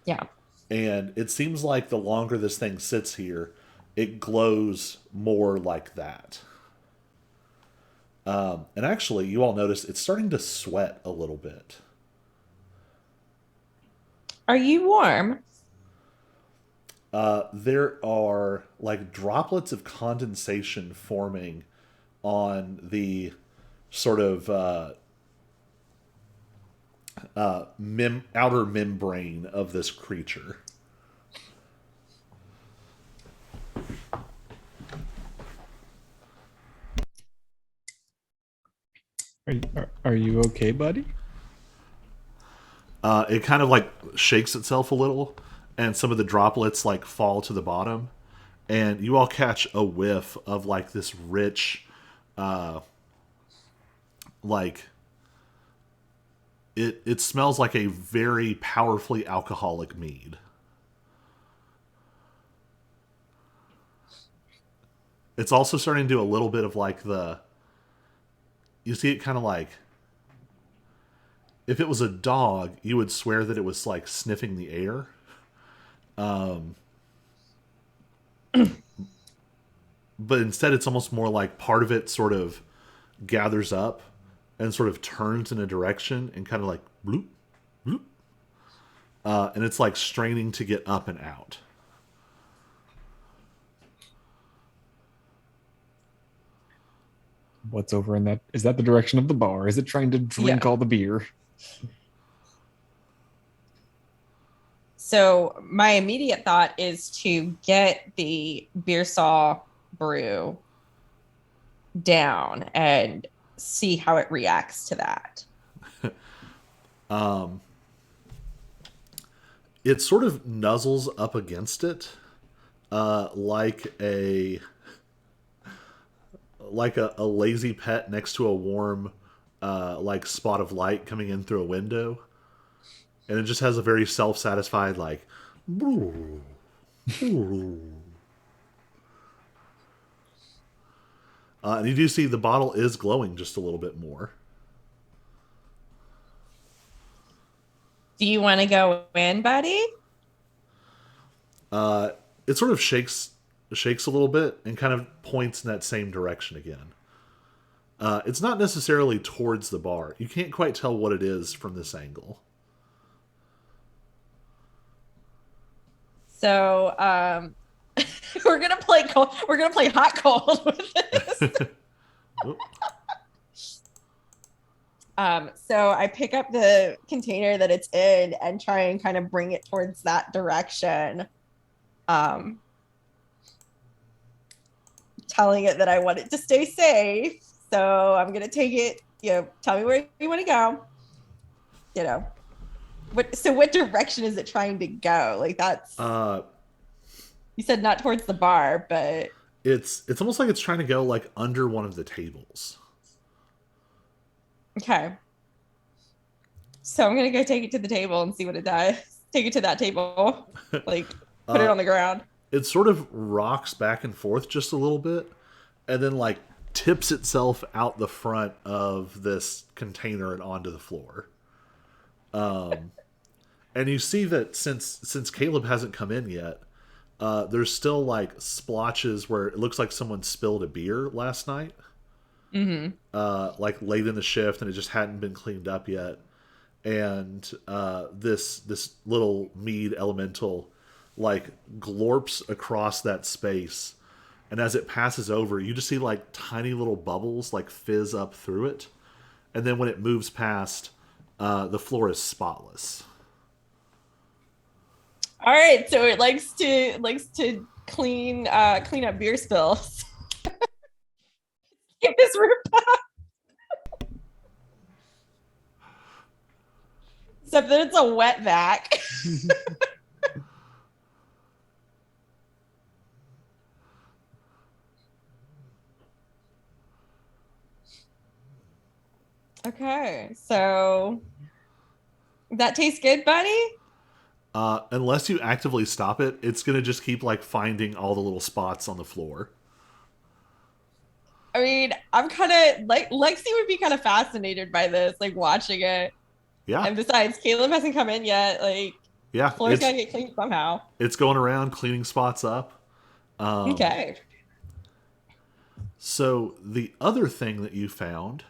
Yeah. And it seems like the longer this thing sits here, it glows more like that. And actually, you all notice it's starting to sweat a little bit. Are you warm? There are like droplets of condensation forming on the sort of outer membrane of this creature. Are you okay, buddy? It kind of like shakes itself a little, and some of the droplets like fall to the bottom, and you all catch a whiff of like this rich, like it smells like a very powerfully alcoholic mead. It's also starting to do a little bit of like you see it kind of like, if it was a dog, you would swear that it was like sniffing the air. But instead it's almost more like part of it sort of gathers up and sort of turns in a direction and kind of like bloop, bloop. And it's like straining to get up and out. What's over in that? Is that the direction of the bar? Is it trying to drink all the beer? So my immediate thought is to get the beer saw brew down and see how it reacts to that. It sort of nuzzles up against it, like a lazy pet next to a warm like spot of light coming in through a window, and it just has a very self-satisfied like and you do see the bottle is glowing just a little bit more. Do you want to go in, buddy? It sort of shakes a little bit and kind of points in that same direction again. It's not necessarily towards the bar. You can't quite tell what it is from this angle. So we're gonna play cold. We're gonna play hot cold with this. So I pick up the container that it's in and try and kind of bring it towards that direction. Telling it that I want it to stay safe. So I'm going to take it, tell me where you want to go. What direction is it trying to go? Like that's, you said not towards the bar, but it's almost like it's trying to go like under one of the tables. Okay. So I'm going to go take it to the table and see what it does. Take it to that table, like put it on the ground. It sort of rocks back and forth just a little bit and then like tips itself out the front of this container and onto the floor. And you see that since Caleb hasn't come in yet, there's still like splotches where it looks like someone spilled a beer last night. Mm-hmm. Like late in the shift, and it just hadn't been cleaned up yet. And this little mead elemental like glorps across that space, and as it passes over, you just see like tiny little bubbles like fizz up through it, and then when it moves past, the floor is spotless. All right, so it likes to clean up beer spills. Get this roof up. Except that it's a wet vac. Okay, so that tastes good, buddy. Unless you actively stop it, it's gonna just keep like finding all the little spots on the floor. I mean, I'm kind of like Lexi would be kind of fascinated by this, like watching it. Yeah, And besides, Caleb hasn't come in yet. Like, yeah. floor's gotta get cleaned somehow. It's going around cleaning spots up. Okay. So the other thing that you found,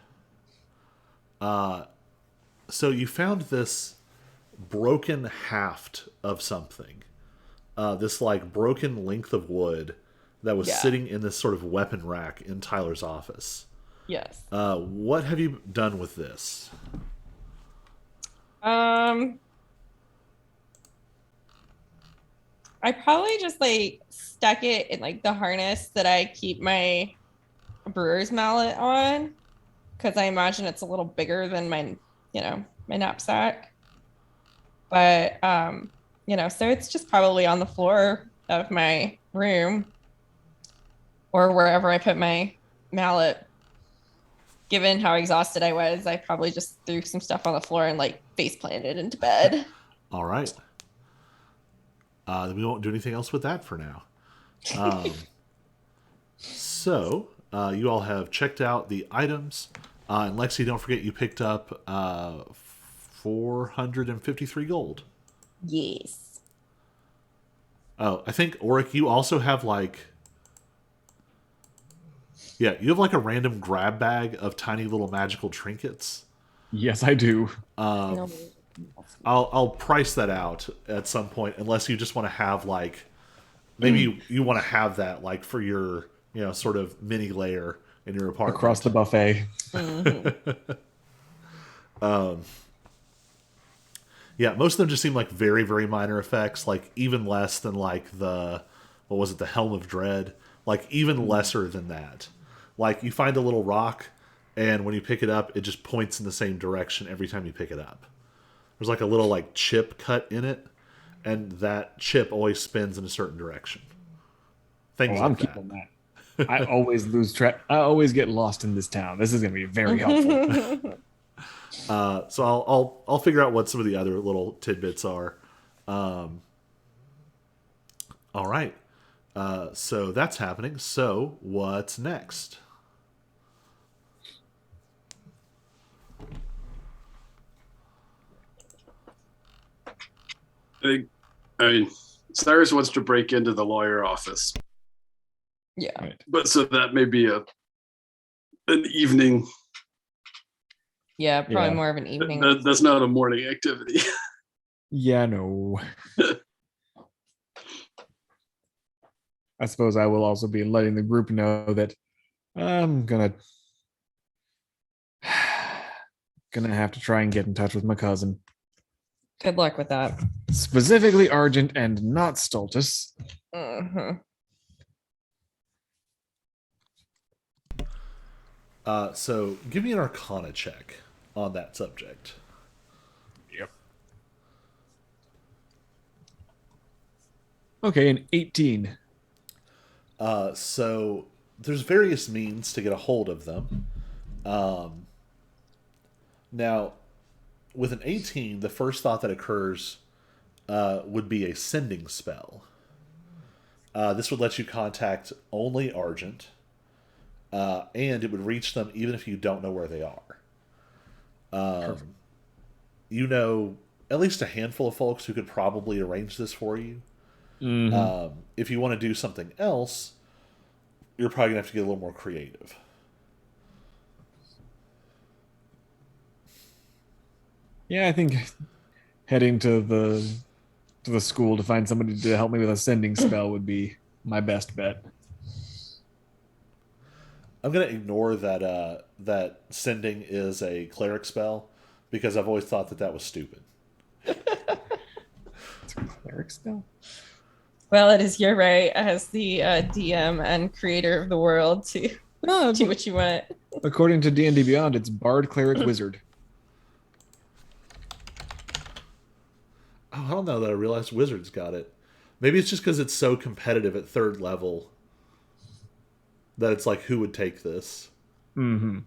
so you found this broken haft of something, this like broken length of wood that was sitting in this sort of weapon rack in Tyler's office. Yes. What have you done with this? I probably just like stuck it in like the harness that I keep my brewer's mallet on, because I imagine it's a little bigger than my knapsack. But so it's just probably on the floor of my room or wherever I put my mallet. Given how exhausted I was, I probably just threw some stuff on the floor and like face planted into bed. All right. We won't do anything else with that for now. So you all have checked out the items. And Lexi, don't forget you picked up 453 gold. Yes. Oh, I think, Auric, you also have like... Yeah, you have like a random grab bag of tiny little magical trinkets. Yes, I do. No. I'll price that out at some point, unless you just want to have like... Maybe you want to have that like for your, sort of mini lair in your apartment. Across the buffet. Yeah, most of them just seem like very, very minor effects, like even less than like the Helm of Dread, like even lesser than that. Like you find a little rock, and when you pick it up, it just points in the same direction every time you pick it up. There's like a little like chip cut in it, and that chip always spins in a certain direction. Things I'm like that. keeping that. I always lose track. I always get lost in this town. This is going to be very helpful. So I'll figure out what some of the other little tidbits are. All right. So that's happening. So what's next? I mean, Cyrus wants to break into the lawyer office, Yeah. Right. but so that may be an evening. Yeah, probably Yeah. more of an evening. That's not a morning activity. Yeah, no. I suppose I will also be letting the group know that I'm gonna have to try and get in touch with my cousin. Good luck with that. Specifically Argent and not Stultus. Mhm. So give me an Arcana check on that subject. Yep. Okay, an 18. So there's various means to get a hold of them. Now, with an 18, the first thought that occurs would be a sending spell. This would let you contact only Argent, and it would reach them even if you don't know where they are. You know at least a handful of folks who could probably arrange this for you. If you want to do something else, you're probably gonna have to get a little more creative. Yeah, I think heading to the school to find somebody to help me with a sending spell would be my best bet. I'm gonna ignore that sending is a cleric spell because I've always thought that was stupid. It's a cleric spell. Well, it is your right as the DM and creator of the world to No, do what you want. according to D&D Beyond, it's bard, cleric, wizard. Oh, I don't know that I realized wizards got it. Maybe it's just because it's so competitive at third level that it's like, who would take this? Mm-hmm.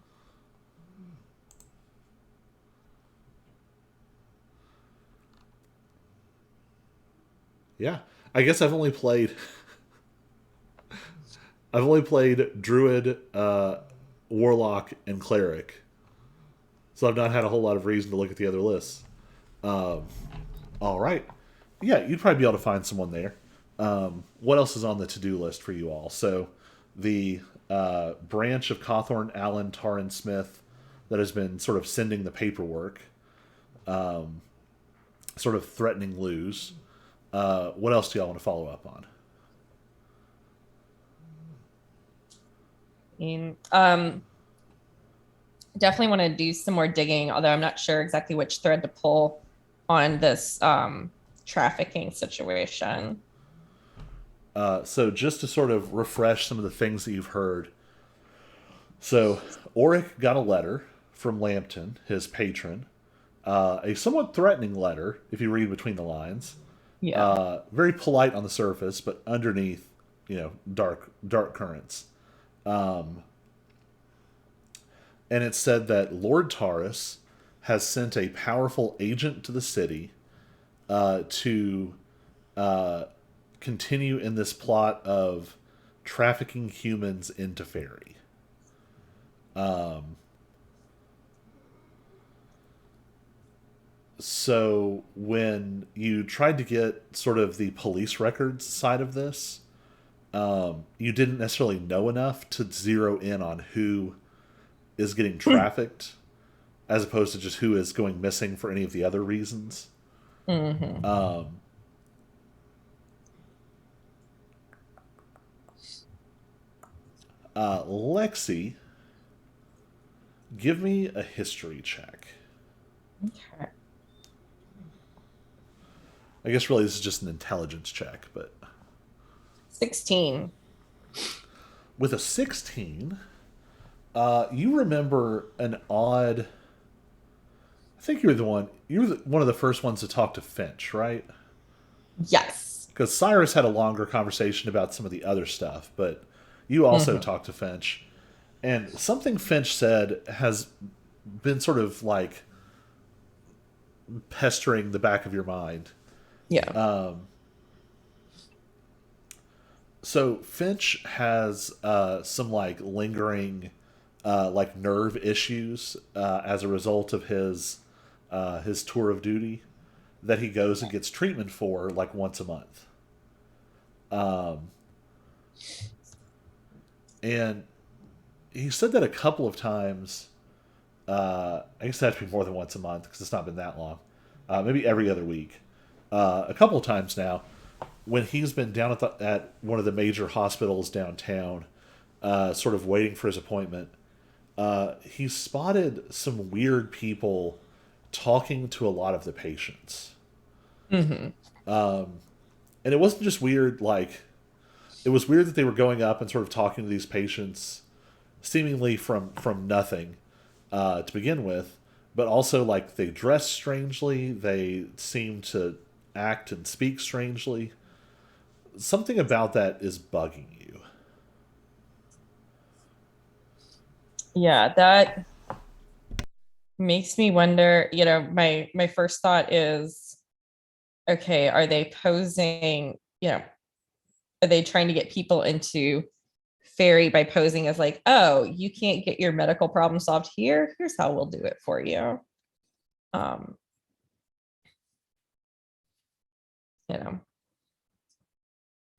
Yeah, I guess I've only played druid, warlock, and cleric, so I've not had a whole lot of reason to look at the other lists. All right, yeah, you'd probably be able to find someone there. What else is on the to-do list for you all? So the branch of Cawthorn, Allen, Taryn, Smith that has been sort of sending the paperwork, sort of threatening Luz. What else do y'all want to follow up on? Definitely want to do some more digging, although I'm not sure exactly which thread to pull on this trafficking situation. So just to sort of refresh some of the things that you've heard. So Auric got a letter from Lambton, his patron, a somewhat threatening letter, if you read between the lines. Yeah. Very polite on the surface, but underneath, dark currents. And it said that Lord Taurus has sent a powerful agent to the city to continue in this plot of trafficking humans into Fairy. So when you tried to get sort of the police records side of this, you didn't necessarily know enough to zero in on who is getting trafficked as opposed to just who is going missing for any of the other reasons. Mm-hmm. Lexi, give me a history check. Okay. I guess really this is just an intelligence check, but 16. with a 16, you remember an odd. I think you were one of the first ones to talk to Finch, right? Yes. Because Cyrus had a longer conversation about some of the other stuff, but you also talked to Finch. And something Finch said has been sort of like pestering the back of your mind. Yeah. So Finch has some like lingering like nerve issues as a result of his tour of duty that he goes and gets treatment for like once a month. And he said that a couple of times. I guess it has to be more than once a month because it's not been that long. Maybe every other week. A couple of times now, when he's been down at one of the major hospitals downtown, sort of waiting for his appointment, he spotted some weird people talking to a lot of the patients. And it wasn't just weird, like, it was weird that they were going up and sort of talking to these patients seemingly from nothing to begin with, but also like they dress strangely, they seem to act and speak strangely. Something about that is bugging you. Yeah, that makes me wonder, my first thought is, okay, are they posing, are they trying to get people into Fairy by posing as like, oh, you can't get your medical problem solved here? Here's how we'll do it for you. you know,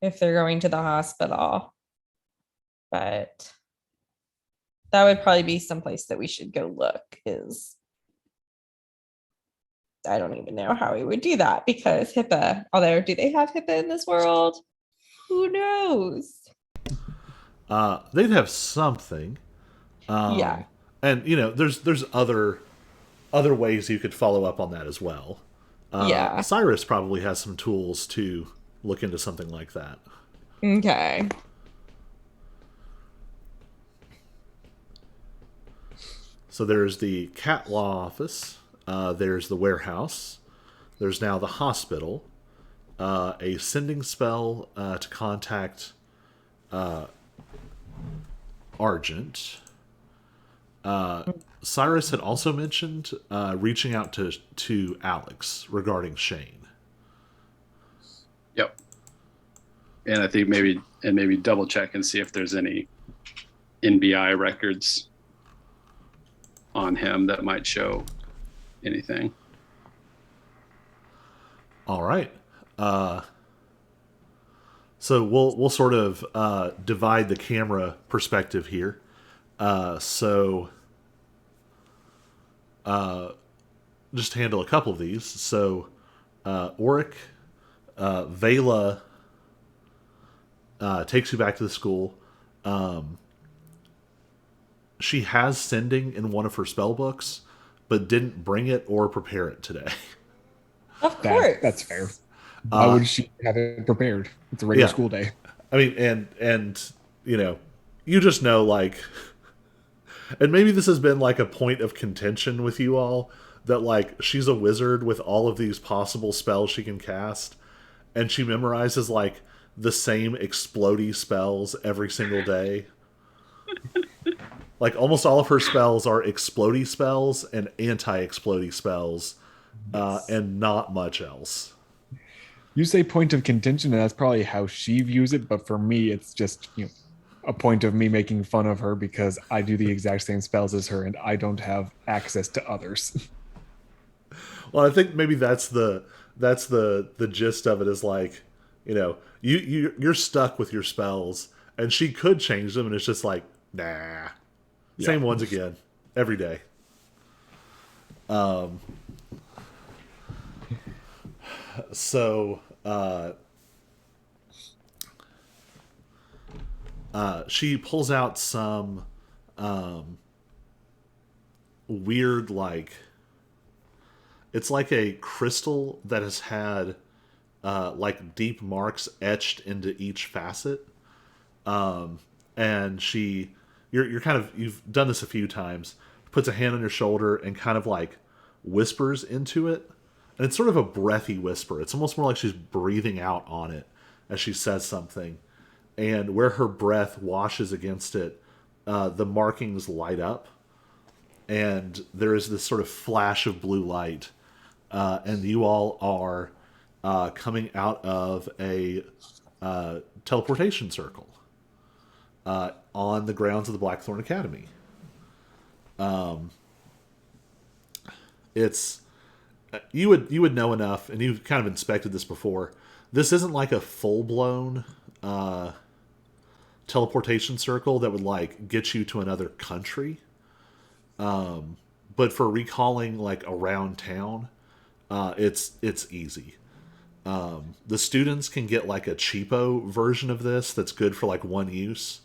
if they're going to the hospital. But that would probably be someplace that we should go look. Is I don't even know how we would do that because HIPAA, although do they have HIPAA in this world? Who knows? They'd have something. Yeah. And there's other ways you could follow up on that as well. Yeah. Cyrus probably has some tools to look into something like that. Okay. So there's the cat law office. There's the warehouse. There's now the hospital. A sending spell to contact Argent. Cyrus had also mentioned reaching out to Alex regarding Shane. Yep. And I think maybe double check and see if there's any NBI records on him that might show anything. All right. So we'll sort of divide the camera perspective here. Just handle a couple of these. So Auric, Vela takes you back to the school. She has sending in one of her spell books, but didn't bring it or prepare it today. Of course. That's fair. Why would she have it prepared? It's a regular school day. I mean, and you just know, like, and maybe this has been like a point of contention with you all, that like she's a wizard with all of these possible spells she can cast, and she memorizes like the same explodey spells every single day. Like almost all of her spells are explodey spells and anti-explodey spells, and not much else. You say point of contention, and that's probably how she views it. But for me, it's just a point of me making fun of her because I do the exact same spells as her, and I don't have access to others. Well, I think maybe that's the gist of it. Is like, you're stuck with your spells, and she could change them, and it's just like, nah, same ones again every day. So she pulls out some weird, like, it's like a crystal that has had like deep marks etched into each facet. And you've done this a few times, puts a hand on your shoulder and kind of like whispers into it. And it's sort of a breathy whisper. It's almost more like she's breathing out on it as she says something. And where her breath washes against it, the markings light up. And there is this sort of flash of blue light. And you all are coming out of a teleportation circle on the grounds of the Blackthorn Academy. It's... You would know enough, and you've kind of inspected this before. This isn't like a full-blown teleportation circle that would like get you to another country. But for recalling like around town, it's easy. The students can get like a cheapo version of this that's good for like one use,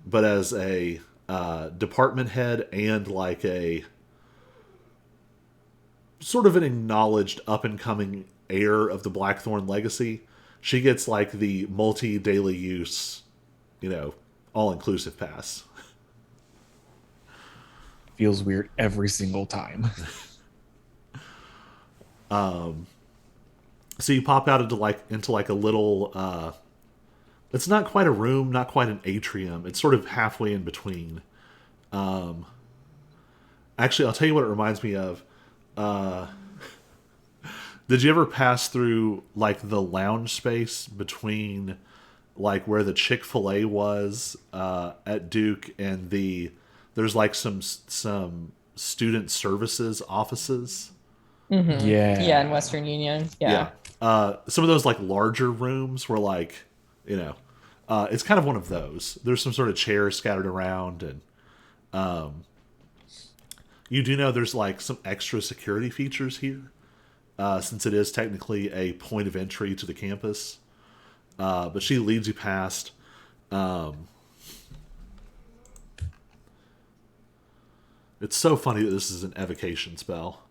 but as a department head and like a sort of an acknowledged up-and-coming heir of the Blackthorn legacy, she gets like the multi-daily use, all-inclusive pass. Feels weird every single time. So you pop out into like a little, it's not quite a room, not quite an atrium. It's sort of halfway in between. Actually, I'll tell you what it reminds me of. Did you ever pass through like the lounge space between like where the Chick-fil-A was at Duke and there's like some student services offices? Mm-hmm. Yeah. Yeah, in Western Union. Yeah. some of those like larger rooms were like, you know, it's kind of one of those. There's some sort of chairs scattered around, and you do know there's like some extra security features here, since it is technically a point of entry to the campus. But she leads you past. It's so funny that this is an evocation spell.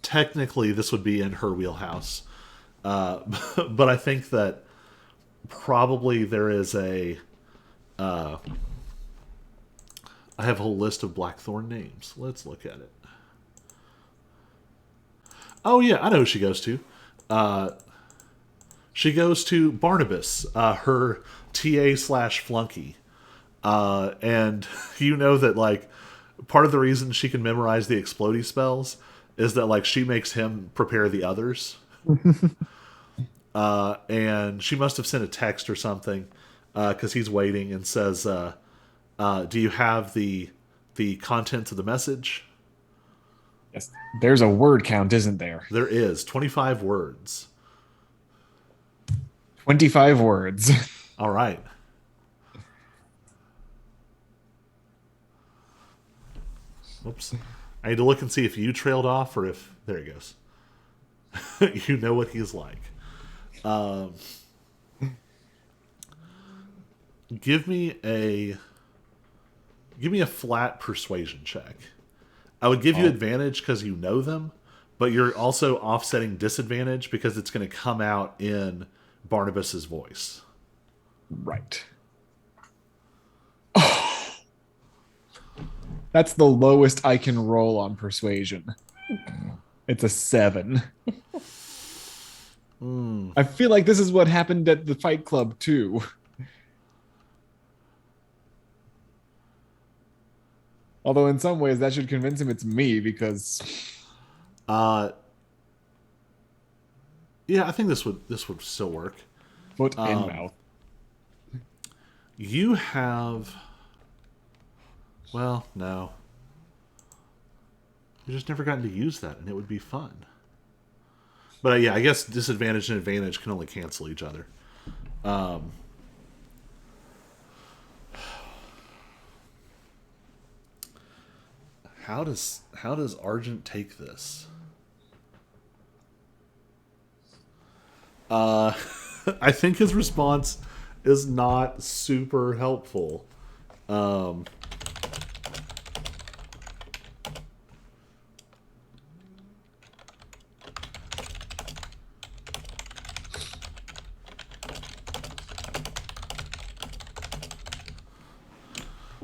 Technically, this would be in her wheelhouse. But I think that probably there is a... I have a whole list of Blackthorn names. Let's look at it. Oh, yeah, I know who she goes to. She goes to Barnabas, her TA/flunky. And you know that, like, part of the reason she can memorize the explodey spells is that, like, she makes him prepare the others. And she must have sent a text or something, because he's waiting, and says, do you have the contents of the message? Yes, there's a word count, isn't there? There is 25 words. 25 words. All right. Oops. I need to look and see if you trailed off or if... There he goes. You know what he's like. Give me a flat persuasion check. I would give you advantage because you know them, but you're also offsetting disadvantage because it's going to come out in Barnabas's voice. Right. Oh. That's the lowest I can roll on persuasion. It's a 7. I feel like this is what happened at the Fight Club too. Although in some ways that should convince him it's me, because yeah, I think this would still work. foot in mouth. You have... Well, no. You just never gotten to use that, and it would be fun. But yeah, I guess disadvantage and advantage can only cancel each other. How does Argent take this? I think his response is not super helpful. Let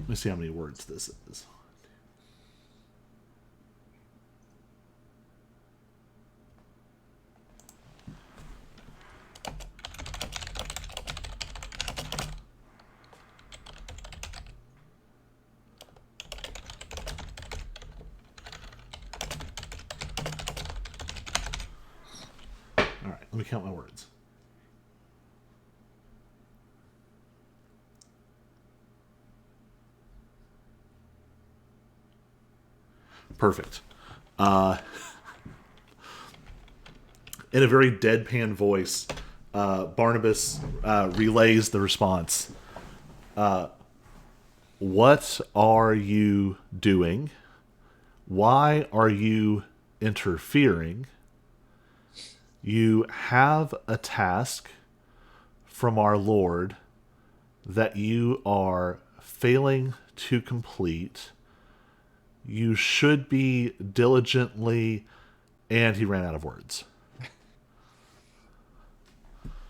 me see how many words this is. All right, let me count my words. Perfect. In a very deadpan voice, Barnabas relays the response. What are you doing? Why are you interfering? You have a task from our Lord that you are failing to complete. You should be diligently... And he ran out of words.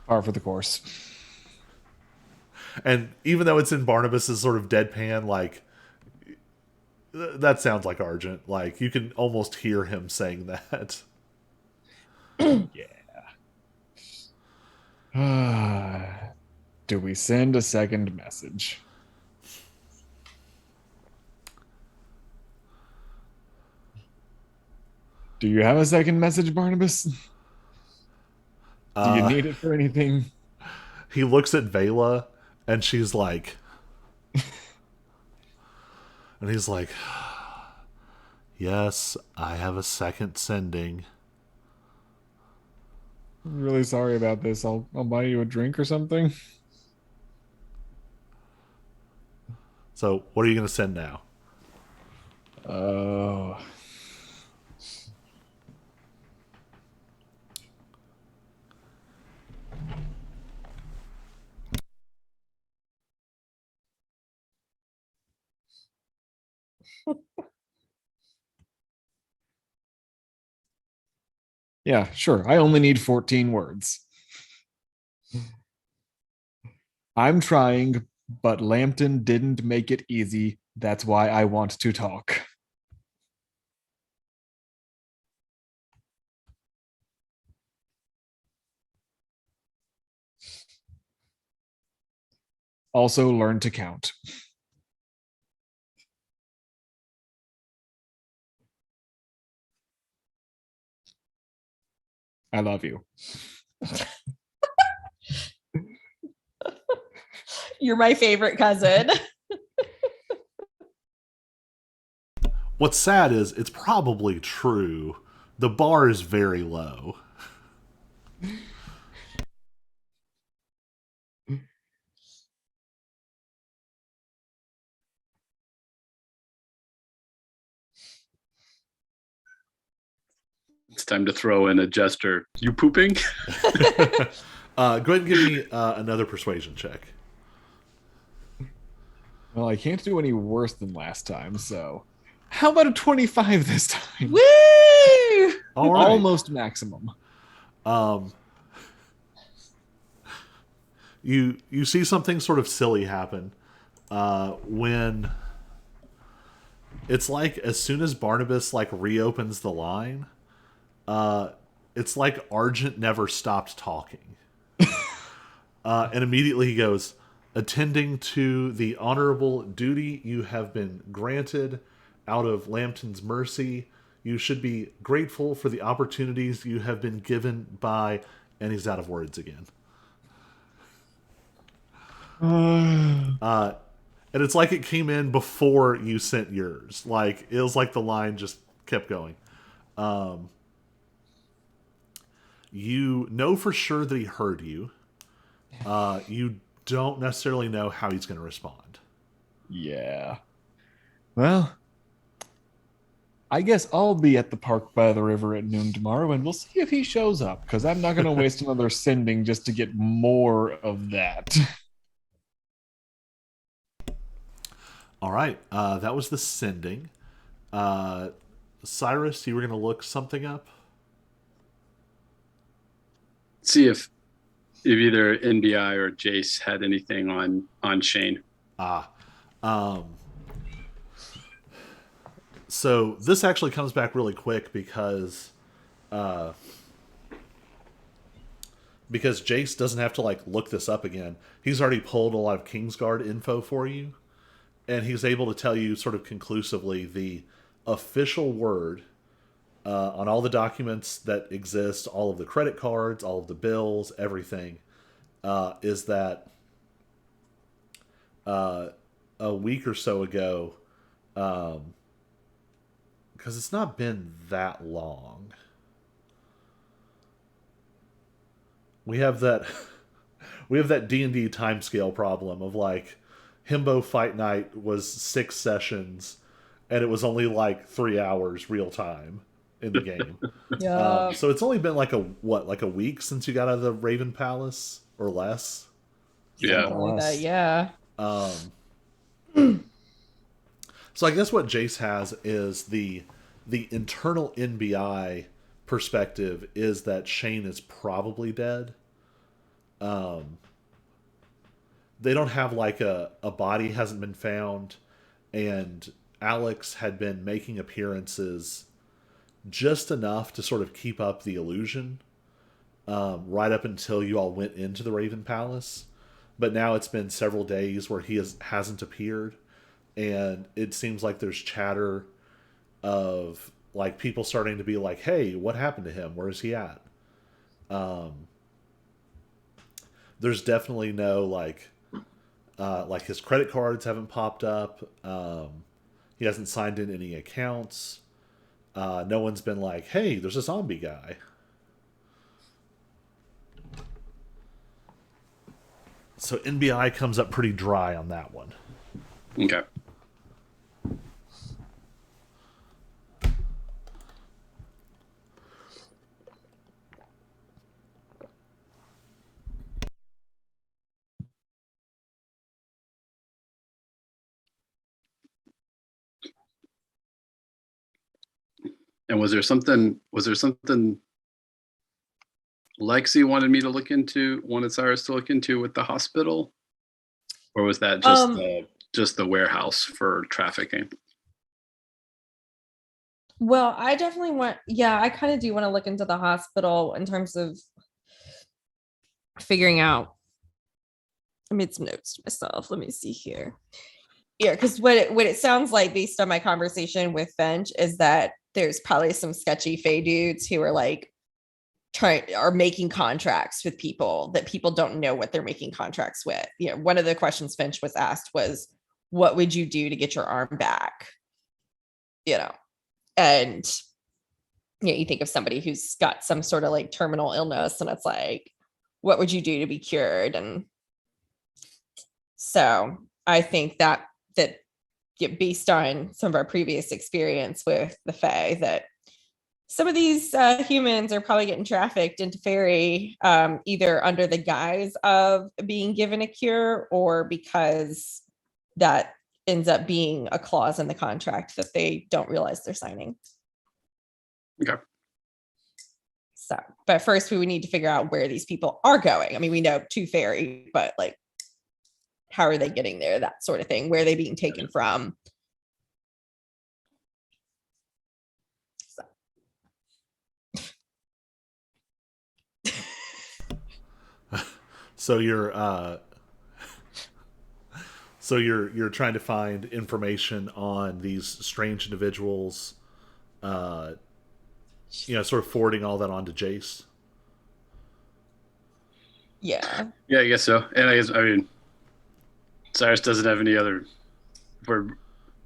Par for the course. And even though it's in Barnabas's sort of deadpan, like, that sounds like Argent. Like, you can almost hear him saying that. Yeah. Do we send a second message? Do you have a second message, Barnabas? Do you need it for anything? He looks at Vela, and she's like... and he's like... Yes, I have a second sending. I'm really sorry about this. I'll buy you a drink or something. So, what are you going to send now? Oh. Yeah, sure. I only need 14 words. I'm trying, but Lambton didn't make it easy. That's why I want to talk. Also, learn to count. I love you. You're my favorite cousin. What's sad is it's probably true. The bar is very low. It's time to throw in a gesture. You pooping? Go ahead and give me another persuasion check. Well, I can't do any worse than last time, so how about a 25 this time? Woo! All right. Almost maximum. You see something sort of silly happen when it's like as soon as Barnabas like reopens the line, it's like Argent never stopped talking, and immediately he goes, "Attending to the honorable duty you have been granted out of Lambton's mercy, you should be grateful for the opportunities you have been given by," and he's out of words again. And it's like it came in before you sent yours. Like it was like the line just kept going. You know for sure that he heard you. You don't necessarily know how he's going to respond. Yeah. Well, I guess I'll be at the park by the river at noon tomorrow, and we'll see if he shows up, because I'm not going to waste another sending just to get more of that. All right, that was the sending. Cyrus, you were going to look something up. See if either NBI or Jace had anything on Shane. So this actually comes back really quick because Jace doesn't have to like look this up again. He's already pulled a lot of Kingsguard info for you, and he's able to tell you sort of conclusively the official word on all the documents that exist, all of the credit cards, all of the bills, everything, is that a week or so ago, because it's not been that long, we have that D&D timescale problem of like Himbo Fight Night was 6 sessions and it was only like 3 hours real time in the game. Yeah. So it's only been like a week since you got out of the Raven Palace or less. Yeah. Something like that, yeah. So I guess what Jace has is the internal NBI perspective is that Shane is probably dead. They don't have like a body hasn't been found, and Alex had been making appearances just enough to sort of keep up the illusion right up until you all went into the Raven Palace. But now it's been several days where he hasn't appeared, and it seems like there's chatter of like people starting to be like, "Hey, what happened to him? Where is he at?" There's definitely no like his credit cards haven't popped up. He hasn't signed in any accounts. No one's been like, "Hey, there's a zombie guy." So NBI comes up pretty dry on that one. Okay. And was there something Lexi wanted me to look into, wanted Cyrus to look into with the hospital? Or was that just the warehouse for trafficking? Well, I definitely I kind of do want to look into the hospital in terms of figuring out. I made some notes to myself. Let me see here. Yeah, because what it sounds like based on my conversation with Finch is that there's probably some sketchy Fey dudes who are like are making contracts with people that people don't know what they're making contracts with. You know, one of the questions Finch was asked was, what would you do to get your arm back? You know, and you think of somebody who's got some sort of like terminal illness and it's like, what would you do to be cured? And so I think that based on some of our previous experience with the Fae, that some of these humans are probably getting trafficked into fairy, either under the guise of being given a cure or because that ends up being a clause in the contract that they don't realize they're signing. Okay. So, but first we would need to figure out where these people are going. I mean, we know to fairy, but like, how are they getting there? That sort of thing. Where are they being taken from? So you're trying to find information on these strange individuals, sort of forwarding all that on to Jace. Yeah. Yeah, I guess so. And I mean, Cyrus doesn't have any other.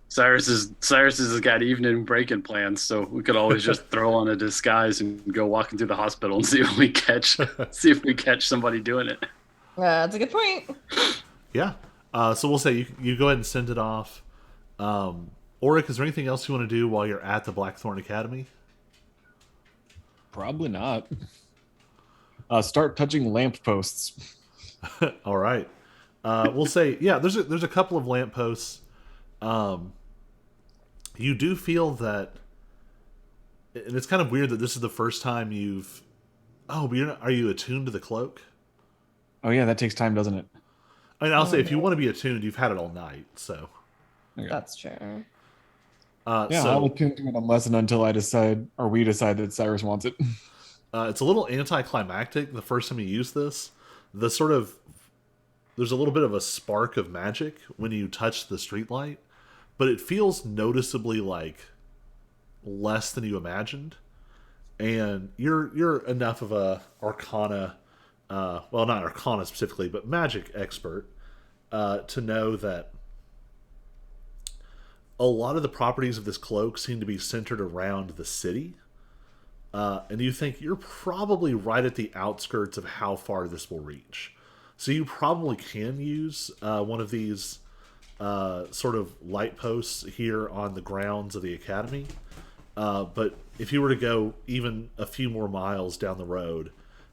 Cyrus has got evening break-in plans, so we could always just throw on a disguise and go walking through the hospital and see if we catch somebody doing it. That's a good point. Yeah. So we'll say you go ahead and send it off. Auric, is there anything else you want to do while you're at the Blackthorn Academy? Probably not. Start touching lampposts. All right. We'll say, there's a couple of lampposts. You do feel that, and it's kind of weird that this is the first time you've. Oh, but are you attuned to the cloak? Oh yeah, that takes time, doesn't it? I mean, I'll say if you want to be attuned, you've had it all night, so. Okay. That's true. I'll attune to it unless and until we decide that Cyrus wants it. It's a little anticlimactic the first time you use this. There's a little bit of a spark of magic when you touch the streetlight, but it feels noticeably like less than you imagined. And you're enough of a arcana, well, not arcana specifically, but magic expert, to know that a lot of the properties of this cloak seem to be centered around the city. And you think you're probably right at the outskirts of how far this will reach. So you probably can use one of these sort of light posts here on the grounds of the academy. But if you were to go even a few more miles down the road,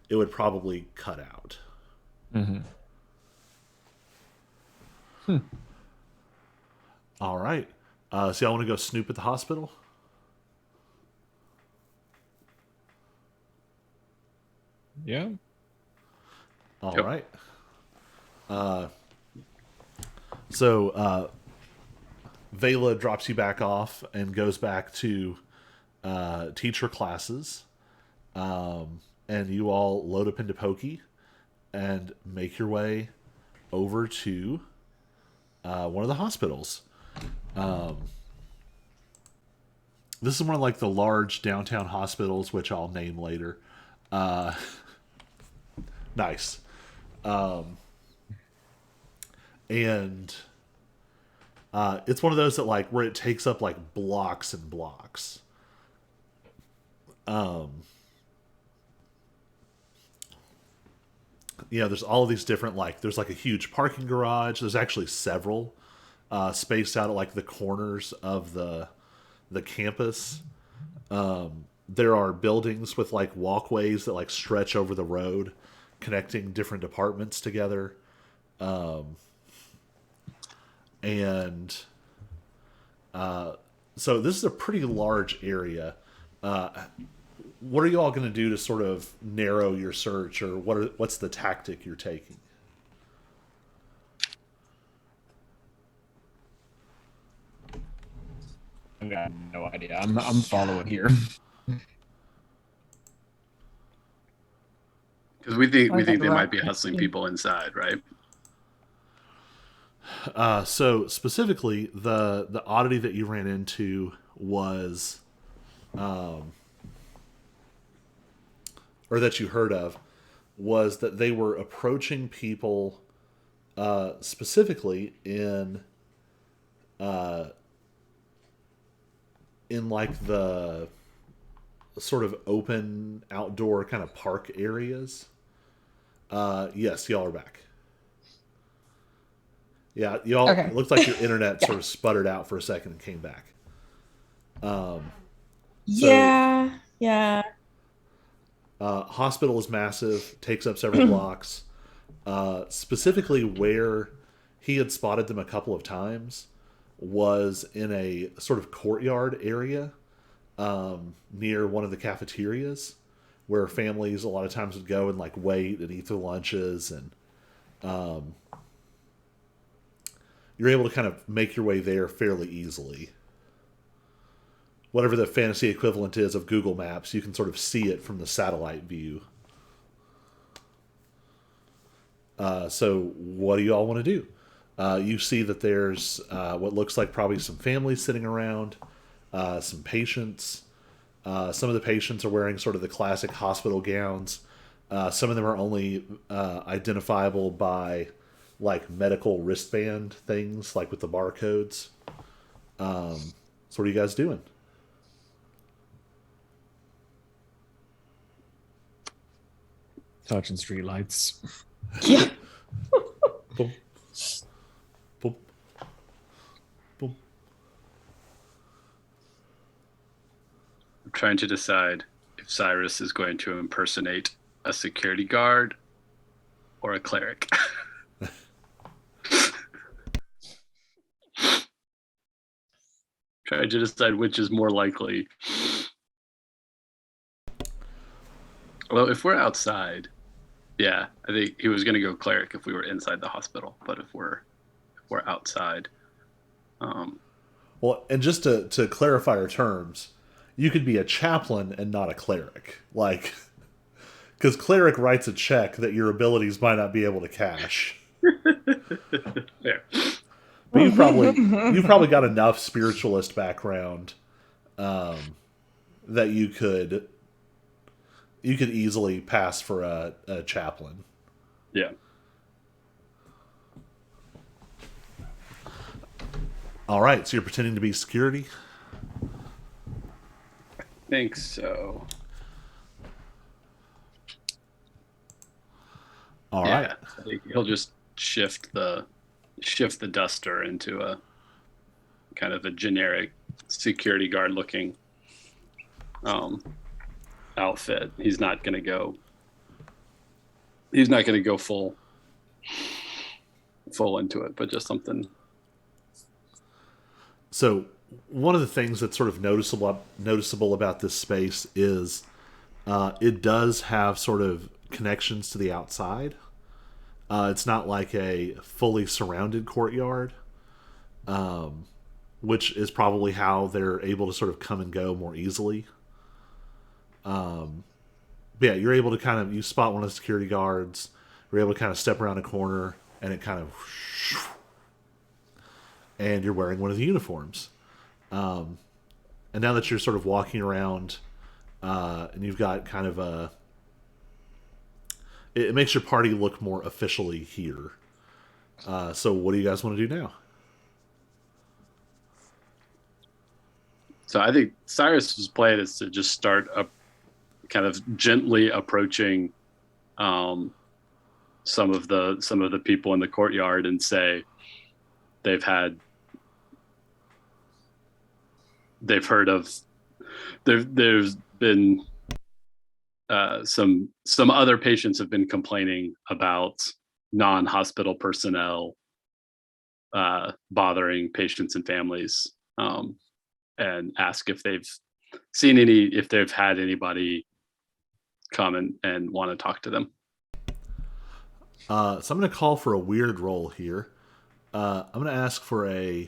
it would probably cut out. Mm-hmm. All right. So y'all want to go snoop at the hospital? Yeah. All Yep. right. So Vela drops you back off and goes back to teach her classes. And you all load up into Pokey and make your way over to one of the hospitals. This is one of like the large downtown hospitals, which I'll name later. Nice. And it's one of those that like where it takes up like blocks and blocks. there's all of these different, like, there's like a huge parking garage. There's actually several spaced out at like the corners of the campus. There are buildings with like walkways that like stretch over the road, connecting different departments together. And so this is a pretty large area. What are you all going to do to sort of narrow your search, or what's the tactic you're taking? I got no idea. I'm following here. Because we think Okay, they might be right. hustling people inside, right? So specifically, the oddity that you ran into was, or that you heard of, was that they were approaching people, specifically in like the sort of open outdoor kind of park areas. Yes, y'all are back. Yeah, y'all. Okay. It looked like your internet Yeah. sort of sputtered out for a second and came back. Yeah. Hospital is massive, takes up several blocks. Specifically, where he had spotted them a couple of times was in a sort of courtyard area near one of the cafeterias, where families a lot of times would go and like wait and eat their lunches, and you're able to kind of make your way there fairly easily. Whatever the fantasy equivalent is of Google Maps, you can sort of see it from the satellite view. So what do you all want to do? You see that there's what looks like probably some families sitting around, some patients. Some of the patients are wearing sort of the classic hospital gowns. Some of them are only identifiable by like medical wristband things, like with the barcodes. So what are you guys doing? Touching streetlights. Yeah. Boom. Boom. Boom. I'm trying to decide if Cyrus is going to impersonate a security guard or a cleric. Trying to decide which is more likely. Well, if we're outside, yeah, I think he was going to go cleric if we were inside the hospital. But if we're outside, Well, and just to clarify our terms, you could be a chaplain and not a cleric. Like, because cleric writes a check that your abilities might not be able to cash. there. But you've probably got enough spiritualist background that you could easily pass for a chaplain. Yeah. All right, so you're pretending to be security? I think so. All Yeah, right. I think he'll just shift the duster into a kind of a generic security guard looking outfit. He's not going to go full into it, but just something. So one of the things that's sort of noticeable about this space is it does have sort of connections to the outside. It's not like a fully surrounded courtyard, which is probably how they're able to sort of come and go more easily. But yeah, you're able to you spot one of the security guards, you're able to kind of step around a corner, and it kind of, and you're wearing one of the uniforms. And now that you're sort of walking around, and you've got kind of it makes your party look more officially here. So what do you guys want to do now? So I think Cyrus's plan is to just start up, kind of gently approaching some of the people in the courtyard and say they've heard of there's been some other patients have been complaining about non-hospital personnel bothering patients and families, and ask if they've had anybody come and want to talk to them. So I'm going to call for a weird roll here. I'm going to ask for a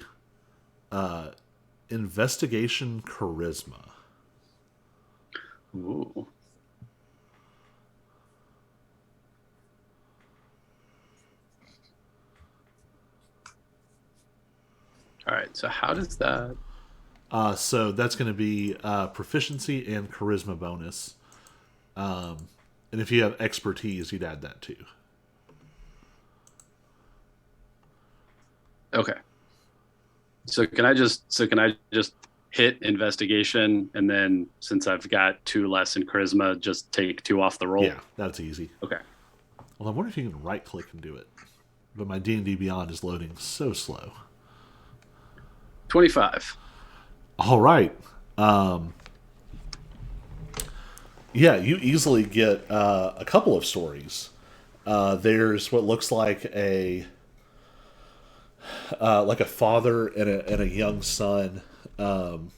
investigation charisma. Ooh. All right. So how does that? So that's going to be proficiency and charisma bonus. And if you have expertise, you'd add that too. Okay. So can I just hit investigation, and then since I've got 2 less in charisma, just take 2 off the roll? Yeah, that's easy. Okay. Well, I wonder if you can right click and do it. But my D&D Beyond is loading so slow. 25. All right. Yeah, you easily get a couple of stories. There's what looks like a father and a young son, and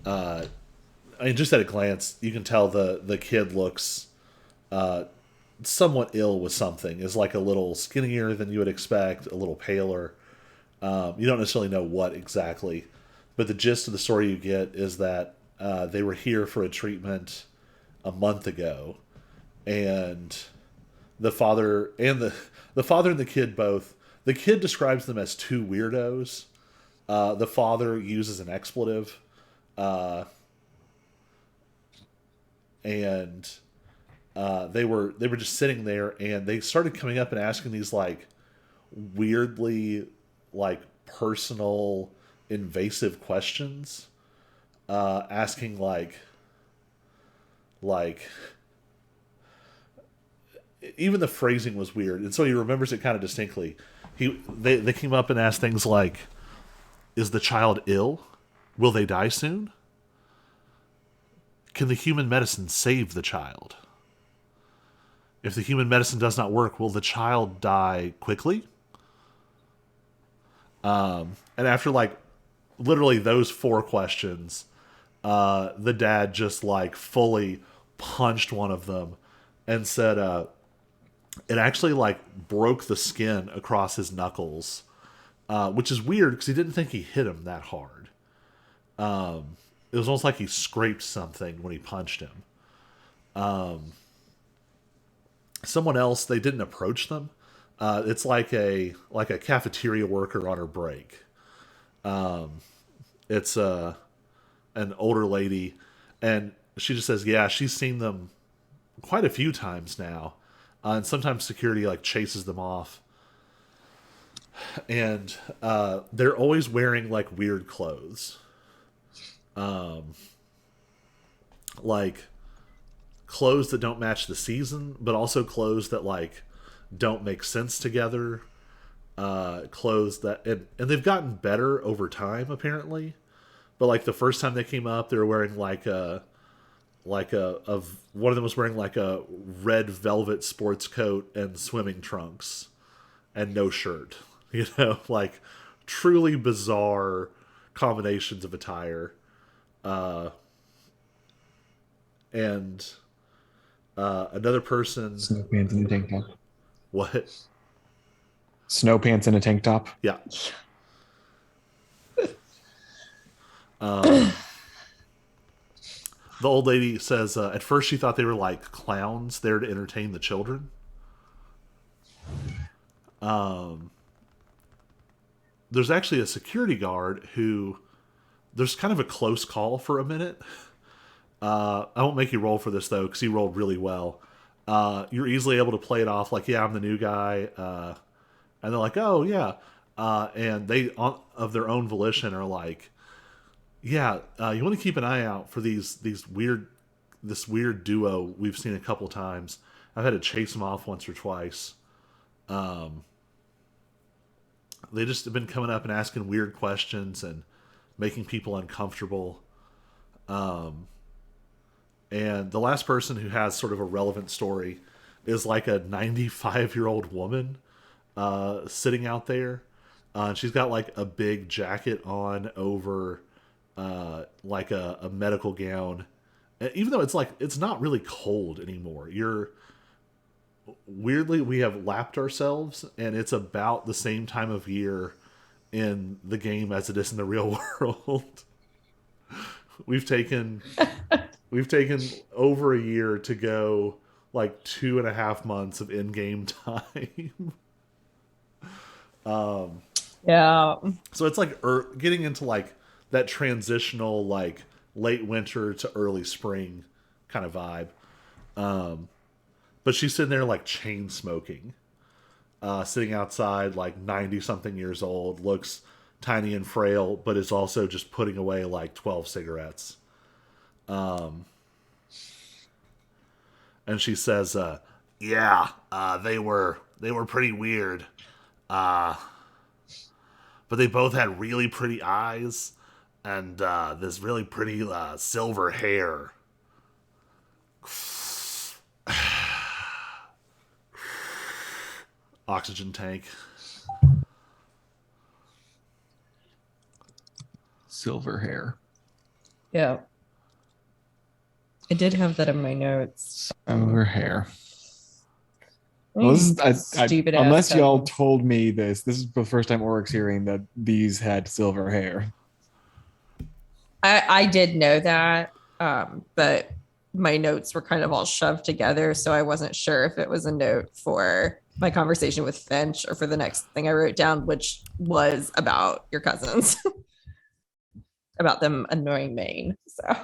I mean, just at a glance, you can tell the kid looks somewhat ill with something. Is like a little skinnier than you would expect, a little paler. You don't necessarily know what exactly, but the gist of the story you get is that they were here for a treatment a month ago, and the father and the kid both. The kid describes them as 2 weirdos. The father uses an expletive, and they were just sitting there, and they started coming up and asking these like weirdly like personal invasive questions, asking like even the phrasing was weird, and so he remembers it kind of distinctly. They came up and asked things like, is the child ill? Will they die soon? Can the human medicine save the child? If the human medicine does not work, will the child die quickly? And after like literally those 4 questions, the dad just like fully punched one of them and said it actually like broke the skin across his knuckles, which is weird because he didn't think he hit him that hard. It was almost like he scraped something when he punched him. Someone else, they didn't approach them. It's like a cafeteria worker on her break. It's an older lady, and she just says, yeah, she's seen them quite a few times now, and sometimes security like chases them off. And they're always wearing like weird clothes, like clothes that don't match the season, but also clothes that like don't make sense together. Clothes that and they've gotten better over time apparently, but like the first time they came up, they were wearing like a one of them was wearing like a red velvet sports coat and swimming trunks and no shirt. You know, like truly bizarre combinations of attire. And another person. Snow pants and a tank top. What? Snow pants and a tank top. Yeah. The old lady says at first she thought they were like clowns there to entertain the children. There's actually a security guard who there's kind of a close call for a minute. I won't make you roll for this though because he rolled really well. You're easily able to play it off like, yeah, I'm the new guy, and they're like, oh yeah, and they of their own volition are like, yeah, you want to keep an eye out for these weird this weird duo we've seen a couple times. I've had to chase them off once or twice. They just have been coming up and asking weird questions and making people uncomfortable. And the last person who has sort of a relevant story is like a 95-year-old woman sitting out there. She's got like a big jacket on over like a medical gown. And even though it's not really cold anymore. Weirdly, we have lapped ourselves, and it's about the same time of year in the game as it is in the real world. We've taken over a year to go like 2.5 months of in-game time. Yeah. So it's like getting into like that transitional like late winter to early spring kind of vibe. But she's sitting there like chain smoking, sitting outside like 90 something years old, looks tiny and frail, but is also just putting away like 12 cigarettes. And she says, yeah, they were pretty weird. But they both had really pretty eyes and this really pretty silver hair. Oxygen tank. Silver hair. Yeah. I did have that in my notes. Silver hair. Well, this is, Stupid ass unless y'all cousins. told me this is the first time Oryx hearing that these had silver hair. I did know that, but my notes were kind of all shoved together, so I wasn't sure if it was a note for my conversation with Finch or for the next thing I wrote down, which was about your cousins, about them annoying Maine. So.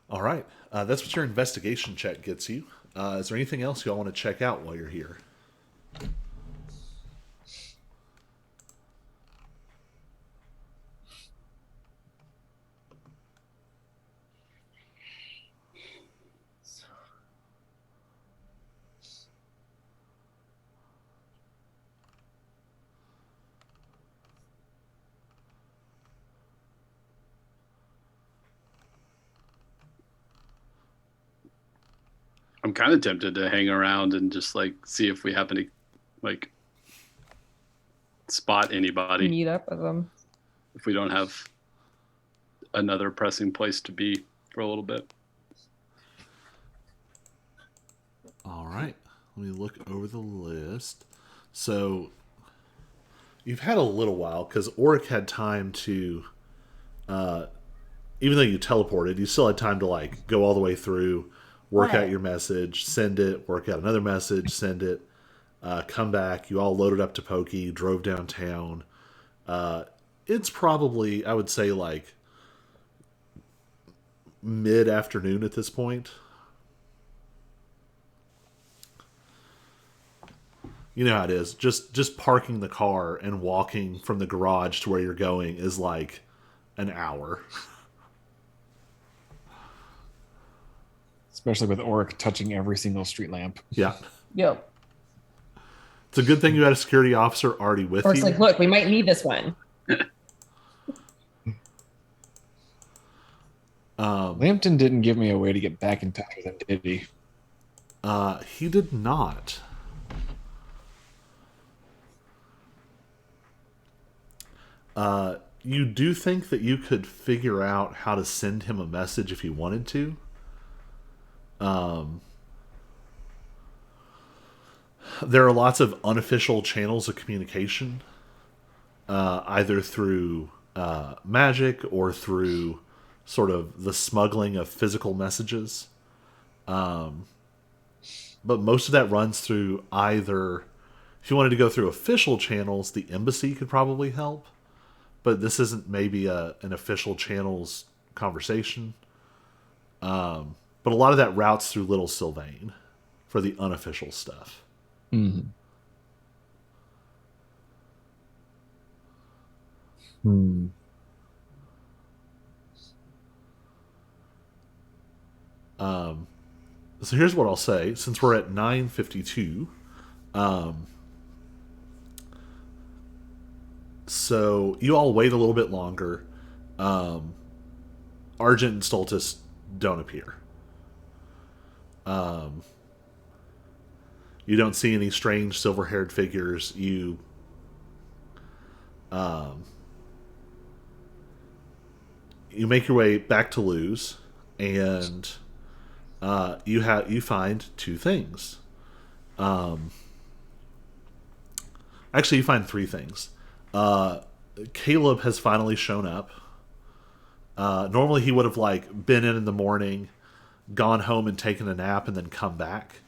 All right. That's what your investigation check gets you. Is there anything else y'all want to check out while you're here? I'm kind of tempted to hang around and just like see if we happen to like spot anybody Meet up with them. if we don't have another pressing place to be for a little bit. All right. Let me look over the list. So you've had a little while because Oric had time to, even though you teleported, you still had time to like go all the way through, work out your message, send it, work out another message, send it, come back. You all loaded up to Pokey, drove downtown. It's probably, I would say, like mid-afternoon at this point. You know how it is. Just parking the car and walking from the garage to where you're going is like an hour. Especially with Oric touching every single street lamp. Yeah. Yep. It's a good thing you had a security officer already with Or it's you. like, look, we might need this one. Lambton didn't give me a way to get back in touch with him, did he? He did not. You do think that you could figure out how to send him a message if you wanted to. There are lots of unofficial channels of communication, either through magic or through sort of the smuggling of physical messages. But most of that runs through either, if you wanted to go through official channels, the embassy could probably help. But this isn't maybe an official channels conversation. But a lot of that routes through Little Sylvain for the unofficial stuff. Mm-hmm. Hmm. So here's what I'll say. Since we're at 9:52, so you all wait a little bit longer. Argent and Stultus don't appear. You don't see any strange silver-haired figures. You make your way back to Luz, and you find two things. Actually, you find three things. Caleb has finally shown up. Normally, he would have like been in the morning, gone home and taken a nap, and then come back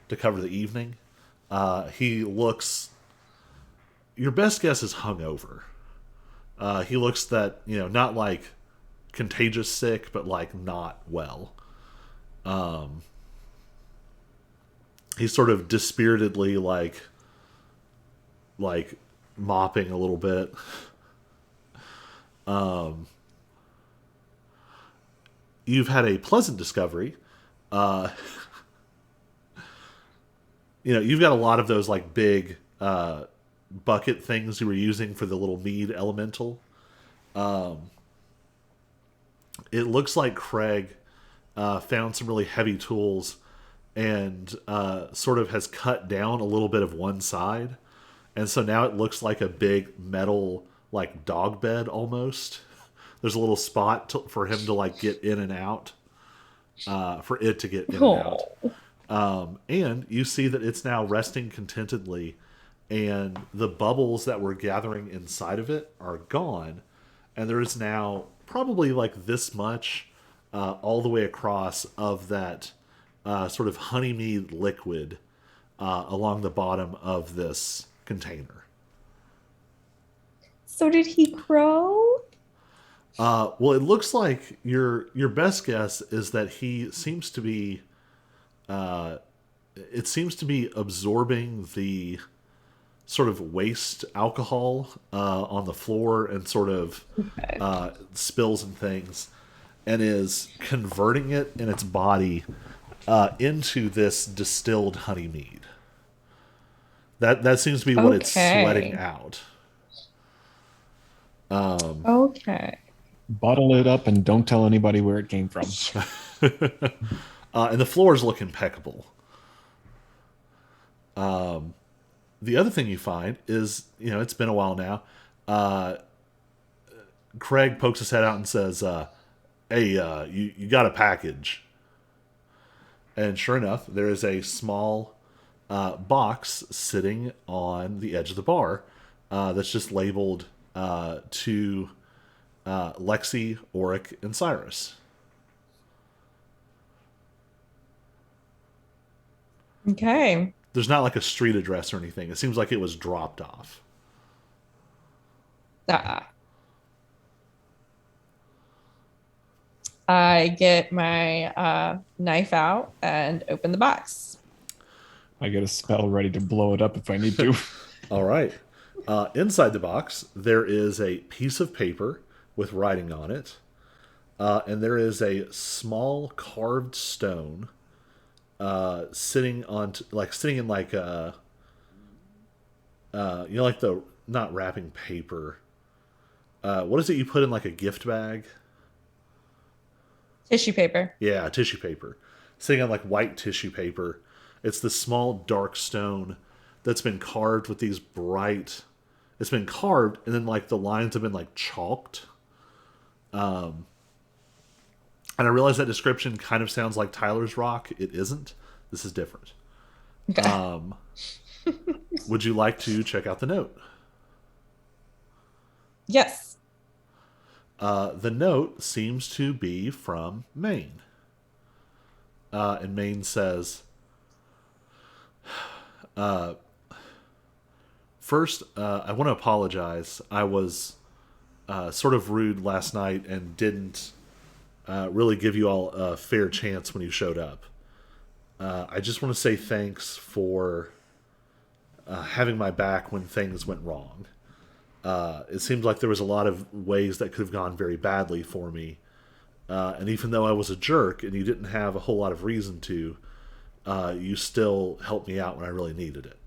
to cover the evening. He looks. Your best guess is hungover. He looks that not like contagious sick, but like not well. He's sort of dispiritedly like mopping a little bit. You've had a pleasant discovery. You've got a lot of those like big bucket things you were using for the little mead elemental. It looks like Craig found some really heavy tools and sort of has cut down a little bit of one side. And so now it looks like a big metal like dog bed almost. There's a little spot for him to like get in and out, for it to get in and out. And you see that it's now resting contentedly, and the bubbles that were gathering inside of it are gone. And there is now probably like this much all the way across of that sort of honeymead liquid along the bottom of this container. So did he grow? Well, it looks like your best guess is that he seems to be. It seems to be absorbing the sort of waste alcohol on the floor and sort of spills and things, and is converting it in its body into this distilled honey mead. That seems to be what it's sweating out. Okay. Bottle it up and don't tell anybody where it came from. And the floors look impeccable. The other thing you find is, it's been a while now. Craig pokes his head out and says, "Hey, you got a package." And sure enough, there is a small box sitting on the edge of the bar that's just labeled to Lexi, Auric, and Cyrus. Okay. There's not like a street address or anything. It seems like it was dropped off. I get my knife out and open the box. I get a spell ready to blow it up if I need to. All right. Inside the box, there is a piece of paper with writing on it. And there is a small carved stone sitting in like a like the not wrapping paper. What is it you put in like a gift bag? Tissue paper. Yeah, tissue paper. Sitting on like white tissue paper. It's this small dark stone that's been carved with these bright. It's been carved and then like the lines have been like chalked. And I realize that description kind of sounds like Tyler's Rock. It isn't. This is different. Okay. Would you like to check out the note? Yes. The note seems to be from Maine. And Maine says, first, I want to apologize. I was sort of rude last night and didn't really give you all a fair chance when you showed up. I just want to say thanks for having my back when things went wrong. It seemed like there was a lot of ways that could have gone very badly for me. And even though I was a jerk and you didn't have a whole lot of reason to, you still helped me out when I really needed it.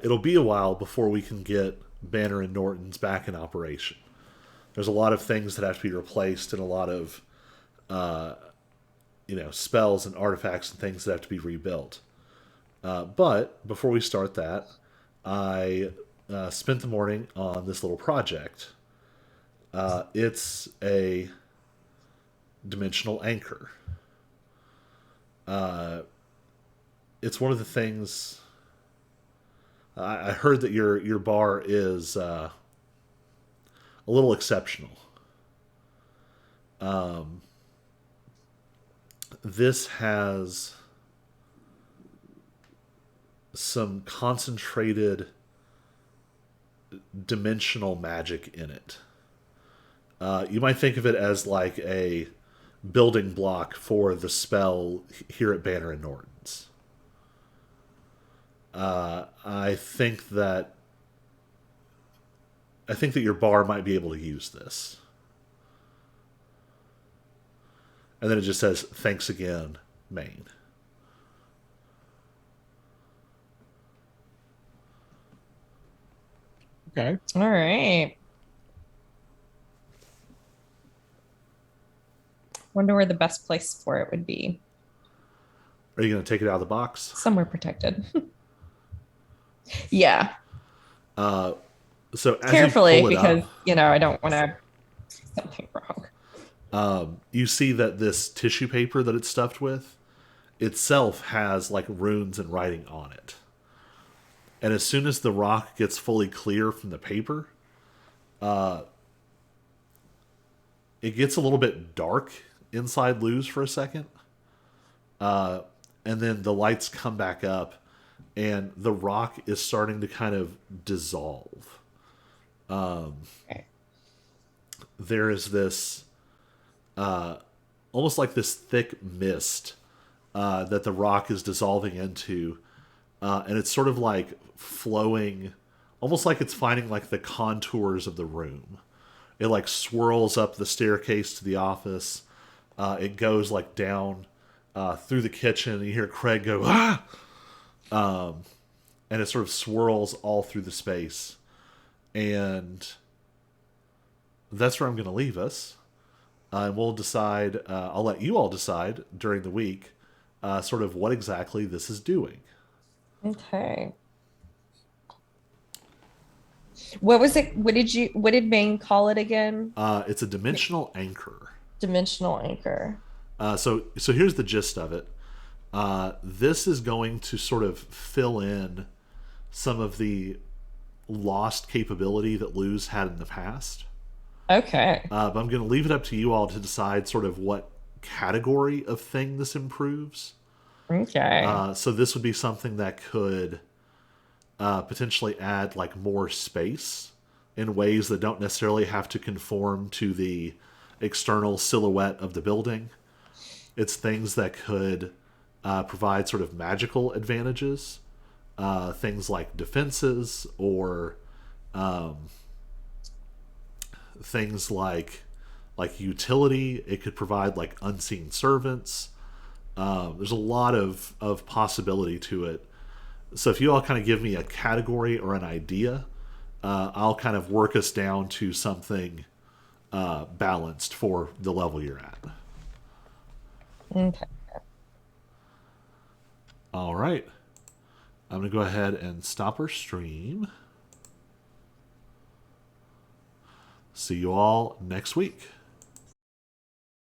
It'll be a while before we can get Banner and Norton's back in operation. There's a lot of things that have to be replaced and a lot of spells and artifacts and things that have to be rebuilt. But before we start that, I spent the morning on this little project. It's a dimensional anchor. It's one of the things. I heard that your bar is a little exceptional. This has some concentrated dimensional magic in it. You might think of it as like a building block for the spell here at Banner and Norton's. I think that your bar might be able to use this. And then it just says, "Thanks again, Maine." Okay. All right. Wonder where the best place for it would be. Are you going to take it out of the box? Somewhere protected. Yeah. So as Carefully, you pull it because, up, I don't want to do something wrong. you see that this tissue paper that it's stuffed with itself has like runes and writing on it. And as soon as the rock gets fully clear from the paper, it gets a little bit dark inside Luz for a second. And then the lights come back up and the rock is starting to kind of dissolve. There is this almost like this thick mist that the rock is dissolving into, and it's sort of like flowing, almost like it's finding like the contours of the room. It like swirls up the staircase to the office. It goes like down through the kitchen, and you hear Craig go, "Ah!" And it sort of swirls all through the space. And that's where I'm going to leave us. And we'll decide, I'll let you all decide during the week sort of what exactly this is doing. Okay. What was it? What did Maine call it again? It's a dimensional anchor. Dimensional anchor. So here's the gist of it. This is going to sort of fill in some of the lost capability that Luz had in the past. Okay. But I'm going to leave it up to you all to decide sort of what category of thing this improves. Okay. So this would be something that could potentially add like more space in ways that don't necessarily have to conform to the external silhouette of the building. It's things that could provide sort of magical advantages, things like defenses or things like utility. It could provide like unseen servants. There's a lot of possibility to it. So if you all kind of give me a category or an idea, I'll kind of work us down to something balanced for the level you're at. Okay. All right. I'm going to go ahead and stop our stream. See you all next week.